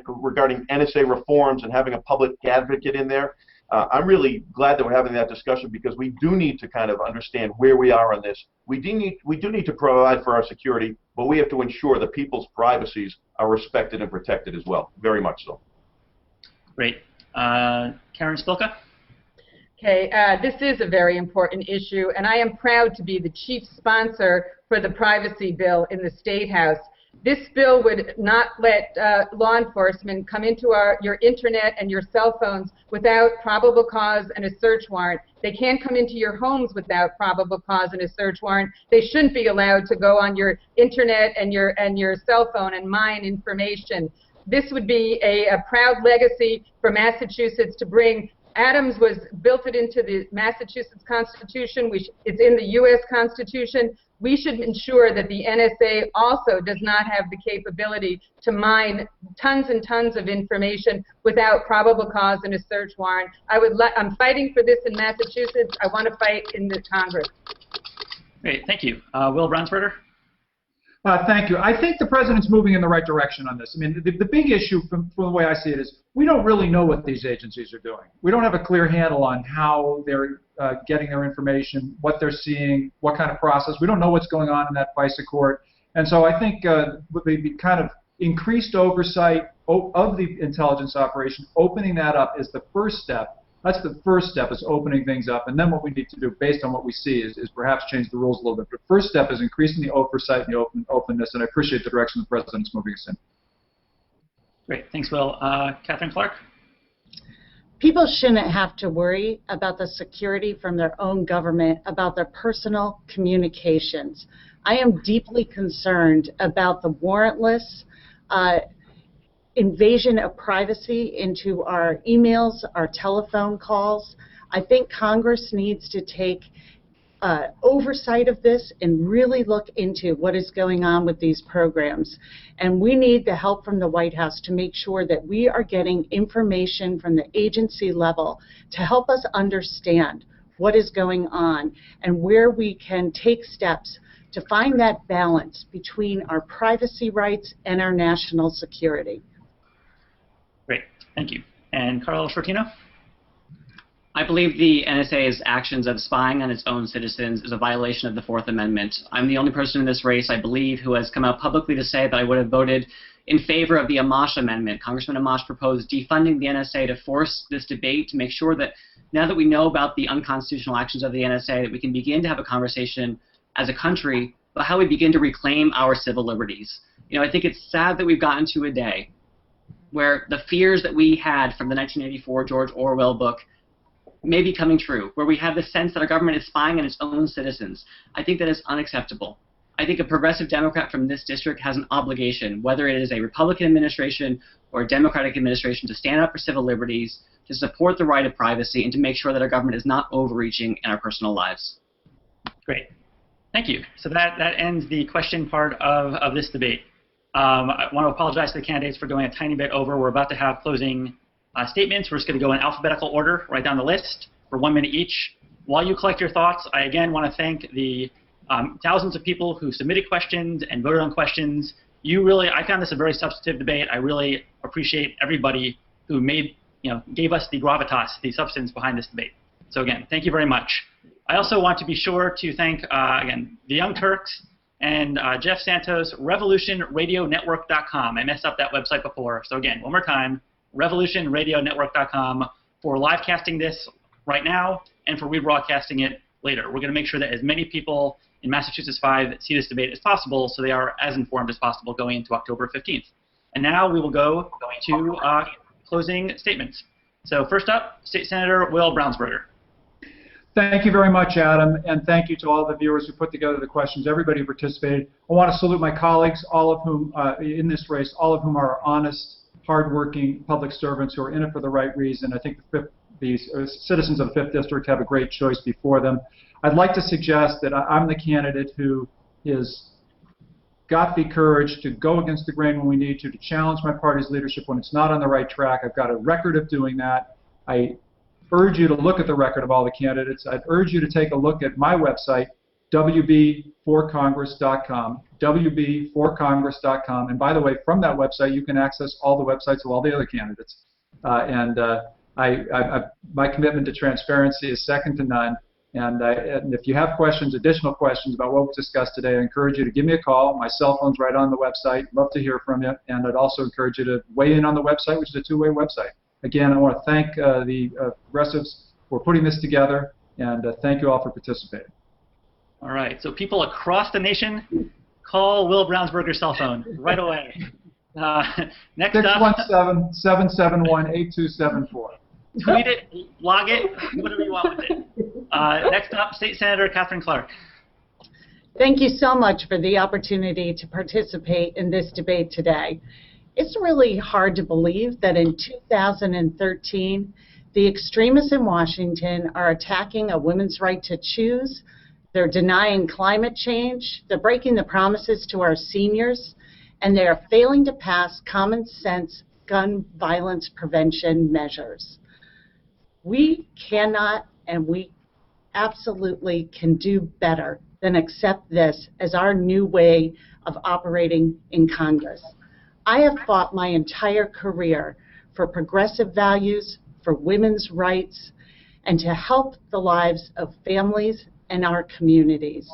regarding NSA reforms and having a public advocate in there. I'm really glad that we're having that discussion because we do need to kind of understand where we are on this. We do need to provide for our security, but we have to ensure that people's privacies are respected and protected as well. Very much so. Great. Karen Spilka? Okay, this is a very important issue, and I am proud to be the chief sponsor for the privacy bill in the State House. This bill would not let law enforcement come into your internet and your cell phones without probable cause and a search warrant. They can't come into your homes without probable cause and a search warrant. They shouldn't be allowed to go on your internet and your cell phone and mine information. This would be a proud legacy for Massachusetts to bring. Adams built it into the Massachusetts Constitution. It's in the U.S. Constitution. We should ensure that the NSA also does not have the capability to mine tons and tons of information without probable cause and a search warrant. I'm fighting for this in Massachusetts. I want to fight in the Congress. Great, thank you. Will Brownsberger? Thank you. I think the president's moving in the right direction on this. I mean, the big issue from the way I see it is we don't really know what these agencies are doing. We don't have a clear handle on how they're getting their information, what they're seeing, what kind of process. We don't know what's going on in that FISA court. And so I think the kind of increased oversight of the intelligence operation, opening that up is the first step. That's the first step, is opening things up. And then what we need to do, based on what we see, is perhaps change the rules a little bit. But the first step is increasing the oversight and the openness, and I appreciate the direction the president's moving us in. Great. Thanks, Will. Catherine Clark? People shouldn't have to worry about the security from their own government, about their personal communications. I am deeply concerned about the warrantless invasion of privacy into our emails, our telephone calls. I think Congress needs to take oversight of this and really look into what is going on with these programs. And we need the help from the White House to make sure that we are getting information from the agency level to help us understand what is going on and where we can take steps to find that balance between our privacy rights and our national security. Great, thank you. And Carl Shortino? I believe the NSA's actions of spying on its own citizens is a violation of the Fourth Amendment. I'm the only person in this race, I believe, who has come out publicly to say that I would have voted in favor of the Amash amendment. Congressman Amash proposed defunding the NSA to force this debate to make sure that now that we know about the unconstitutional actions of the NSA, that we can begin to have a conversation as a country about how we begin to reclaim our civil liberties. You know, I think it's sad that we've gotten to a day where the fears that we had from the 1984 George Orwell book may be coming true, where we have the sense that our government is spying on its own citizens. I think that is unacceptable. I think a progressive Democrat from this district has an obligation, whether it is a Republican administration or a Democratic administration, to stand up for civil liberties, to support the right of privacy, and to make sure that our government is not overreaching in our personal lives. Great. Thank you. So that ends the question part of this debate. I want to apologize to the candidates for going a tiny bit over. We're about to have closing statements. We're just going to go in alphabetical order right down the list for 1 minute each. While you collect your thoughts, I again want to thank the thousands of people who submitted questions and voted on questions. I found this a very substantive debate. I really appreciate everybody who gave us the gravitas, the substance behind this debate. So again, thank you very much. I also want to be sure to thank, again, the Young Turks and Jeff Santos, revolutionradionetwork.com. I messed up that website before. So again, one more time, revolutionradionetwork.com for live casting this right now and for rebroadcasting it later. We're going to make sure that as many people in Massachusetts 5 see this debate as possible so they are as informed as possible going into October 15th. And now we will go to closing statements. So first up, State Senator Will Brownsberger. Thank you very much, Adam, and thank you to all the viewers who put together the questions, everybody who participated. I want to salute my colleagues, all of whom, in this race, all of whom are honest, hardworking public servants who are in it for the right reason. I think the citizens of the 5th District have a great choice before them. I'd like to suggest that I'm the candidate who has got the courage to go against the grain when we need to challenge my party's leadership when it's not on the right track. I've got a record of doing that. I urge you to look at the record of all the candidates. I'd urge you to take a look at my website, wb4congress.com, wb4congress.com. And by the way, from that website, you can access all the websites of all the other candidates. My commitment to transparency is second to none. And if you have questions, additional questions about what we discussed today, I encourage you to give me a call. My cell phone's right on the website. Love to hear from you. And I'd also encourage you to weigh in on the website, which is a two-way website. Again, I want to thank the progressives for putting this together, and thank you all for participating. All right. So people across the nation, call Will Brownsberger's cell phone right away. Next up, 617-771-8274. Tweet it, log it, whatever you want with it. Next up, State Senator Catherine Clark. Thank you so much for the opportunity to participate in this debate today. It's really hard to believe that in 2013, the extremists in Washington are attacking a women's right to choose. They're denying climate change. They're breaking the promises to our seniors. And they are failing to pass common sense gun violence prevention measures. We cannot, and we absolutely can do better than accept this as our new way of operating in Congress. I have fought my entire career for progressive values, for women's rights, and to help the lives of families and our communities.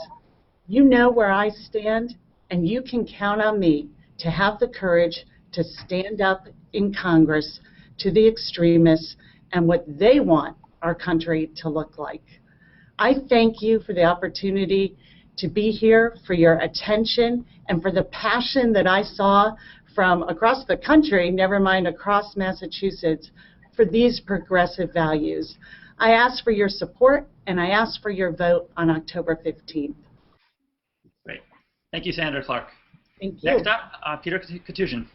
You know where I stand, and you can count on me to have the courage to stand up in Congress to the extremists and what they want our country to look like. I thank you for the opportunity to be here, for your attention, and for the passion that I saw from across the country, never mind across Massachusetts, for these progressive values. I ask for your support, and I ask for your vote on October 15th. Great. Thank you, Senator Clark. Thank you. Next up, Peter Katusian.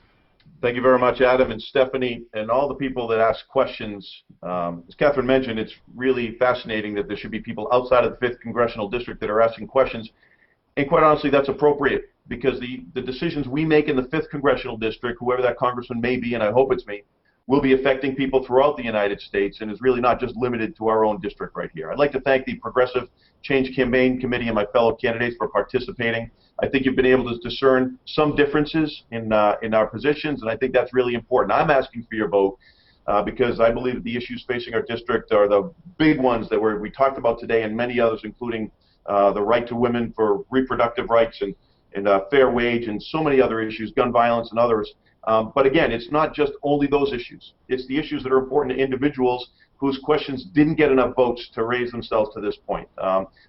Thank you very much, Adam and Stephanie, and all the people that ask questions. As Catherine mentioned, it's really fascinating that there should be people outside of the 5th Congressional District that are asking questions. And quite honestly, that's appropriate, because the decisions we make in the 5th Congressional District, whoever that congressman may be, and I hope it's me, will be affecting people throughout the United States and is really not just limited to our own district right here. I'd like to thank the Progressive Change Campaign Committee and my fellow candidates for participating. I think you've been able to discern some differences in our positions, and I think that's really important. I'm asking for your vote because I believe that the issues facing our district are the big ones that we talked about today, and many others, including the right to women for reproductive rights and fair wage and so many other issues, gun violence and others. But again, it's not just only those issues. It's the issues that are important to individuals whose questions didn't get enough votes to raise themselves to this point.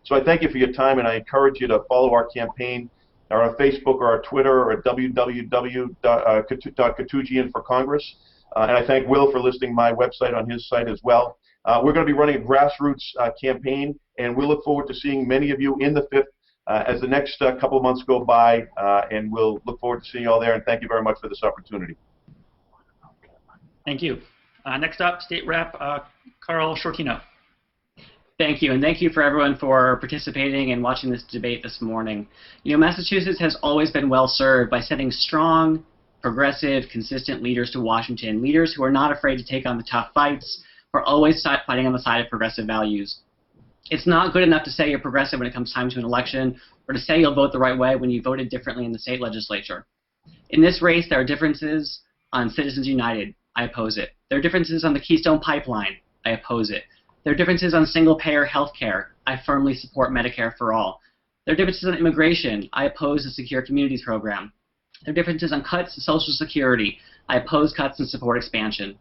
So I thank you for your time, and I encourage you to follow our campaign or on Facebook or our Twitter or at www.Katujian4Congress. And I thank Will for listing my website on his site as well. We're going to be running a grassroots campaign, and we look forward to seeing many of you in the 5th as the next couple of months go by, and we'll look forward to seeing you all there, and thank you very much for this opportunity. Thank you. Next up, State Rep Carl Shortino. Thank you, and thank you for everyone for participating and watching this debate this morning. You know, Massachusetts has always been well served by sending strong, progressive, consistent leaders to Washington, leaders who are not afraid to take on the tough fights, who are always fighting on the side of progressive values. It's not good enough to say you're progressive when it comes time to an election, or to say you'll vote the right way when you voted differently in the state legislature. In this race, there are differences on Citizens United. I oppose it. There are differences on the Keystone Pipeline. I oppose it. There are differences on single-payer health care. I firmly support Medicare for all. There are differences on immigration. I oppose the Secure Communities program. There are differences on cuts to Social Security. I oppose cuts and support expansion.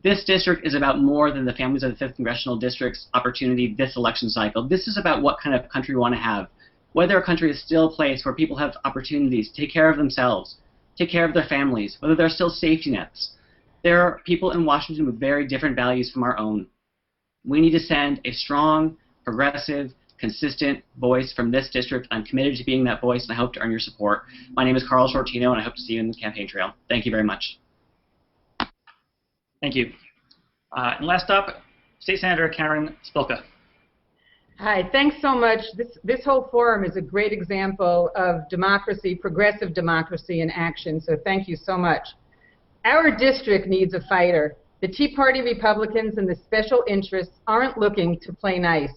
This district is about more than the families of the 5th Congressional District's opportunity this election cycle. This is about what kind of country we want to have. Whether our country is still a place where people have opportunities to take care of themselves, take care of their families, whether there are still safety nets. There are people in Washington with very different values from our own. We need to send a strong, progressive, consistent voice from this district. I'm committed to being that voice, and I hope to earn your support. My name is Carl Shortino, and I hope to see you in the campaign trail. Thank you very much. Thank you. And last up, State Senator Karen Spilka. Hi, thanks so much. This whole forum is a great example of democracy, progressive democracy in action, so thank you so much. Our district needs a fighter. The Tea Party Republicans and the special interests aren't looking to play nice.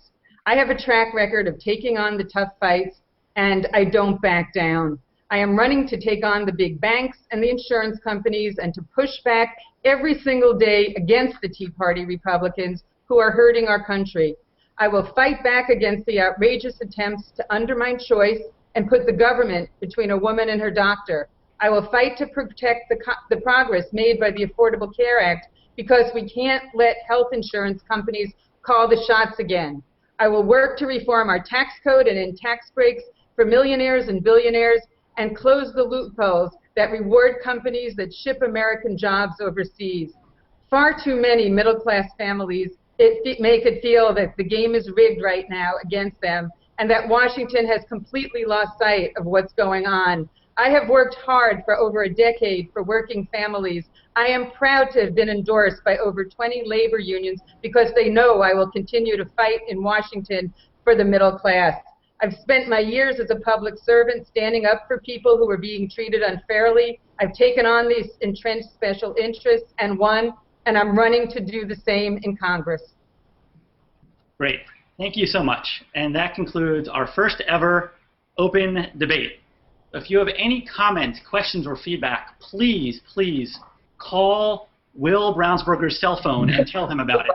I have a track record of taking on the tough fights, and I don't back down. I am running to take on the big banks and the insurance companies and to push back every single day against the Tea Party Republicans who are hurting our country. I will fight back against the outrageous attempts to undermine choice and put the government between a woman and her doctor. I will fight to protect the progress made by the Affordable Care Act, because we can't let health insurance companies call the shots again. I will work to reform our tax code and end tax breaks for millionaires and billionaires and close the loopholes that reward companies that ship American jobs overseas. Far too many middle-class families make it feel that the game is rigged right now against them and that Washington has completely lost sight of what's going on. I have worked hard for over a decade for working families. I am proud to have been endorsed by over 20 labor unions because they know I will continue to fight in Washington for the middle class. I've spent my years as a public servant standing up for people who are being treated unfairly. I've taken on these entrenched special interests and won, and I'm running to do the same in Congress. Great. Thank you so much. And that concludes our first ever open debate. If you have any comments, questions, or feedback, please, please call Will Brownsberger's cell phone and tell him about it.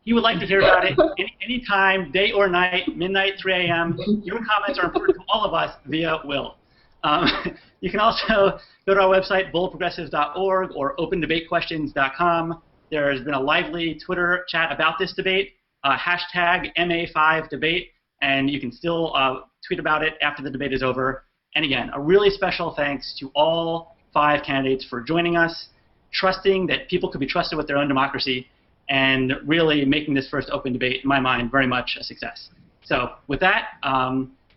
He would like to hear about it any time, day or night, midnight, 3 a.m. Your comments are important to all of us via Will. You can also go to our website, boldprogressives.org or opendebatequestions.com. There has been a lively Twitter chat about this debate, hashtag MA-05 debate, and you can still tweet about it after the debate is over. And again, a really special thanks to all 5 candidates for joining us, trusting that people could be trusted with their own democracy, and really making this first open debate, in my mind, very much a success. So with that,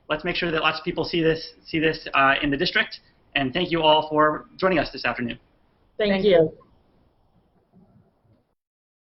let's make sure that lots of people see this in the district, and thank you all for joining us this afternoon. Thank you.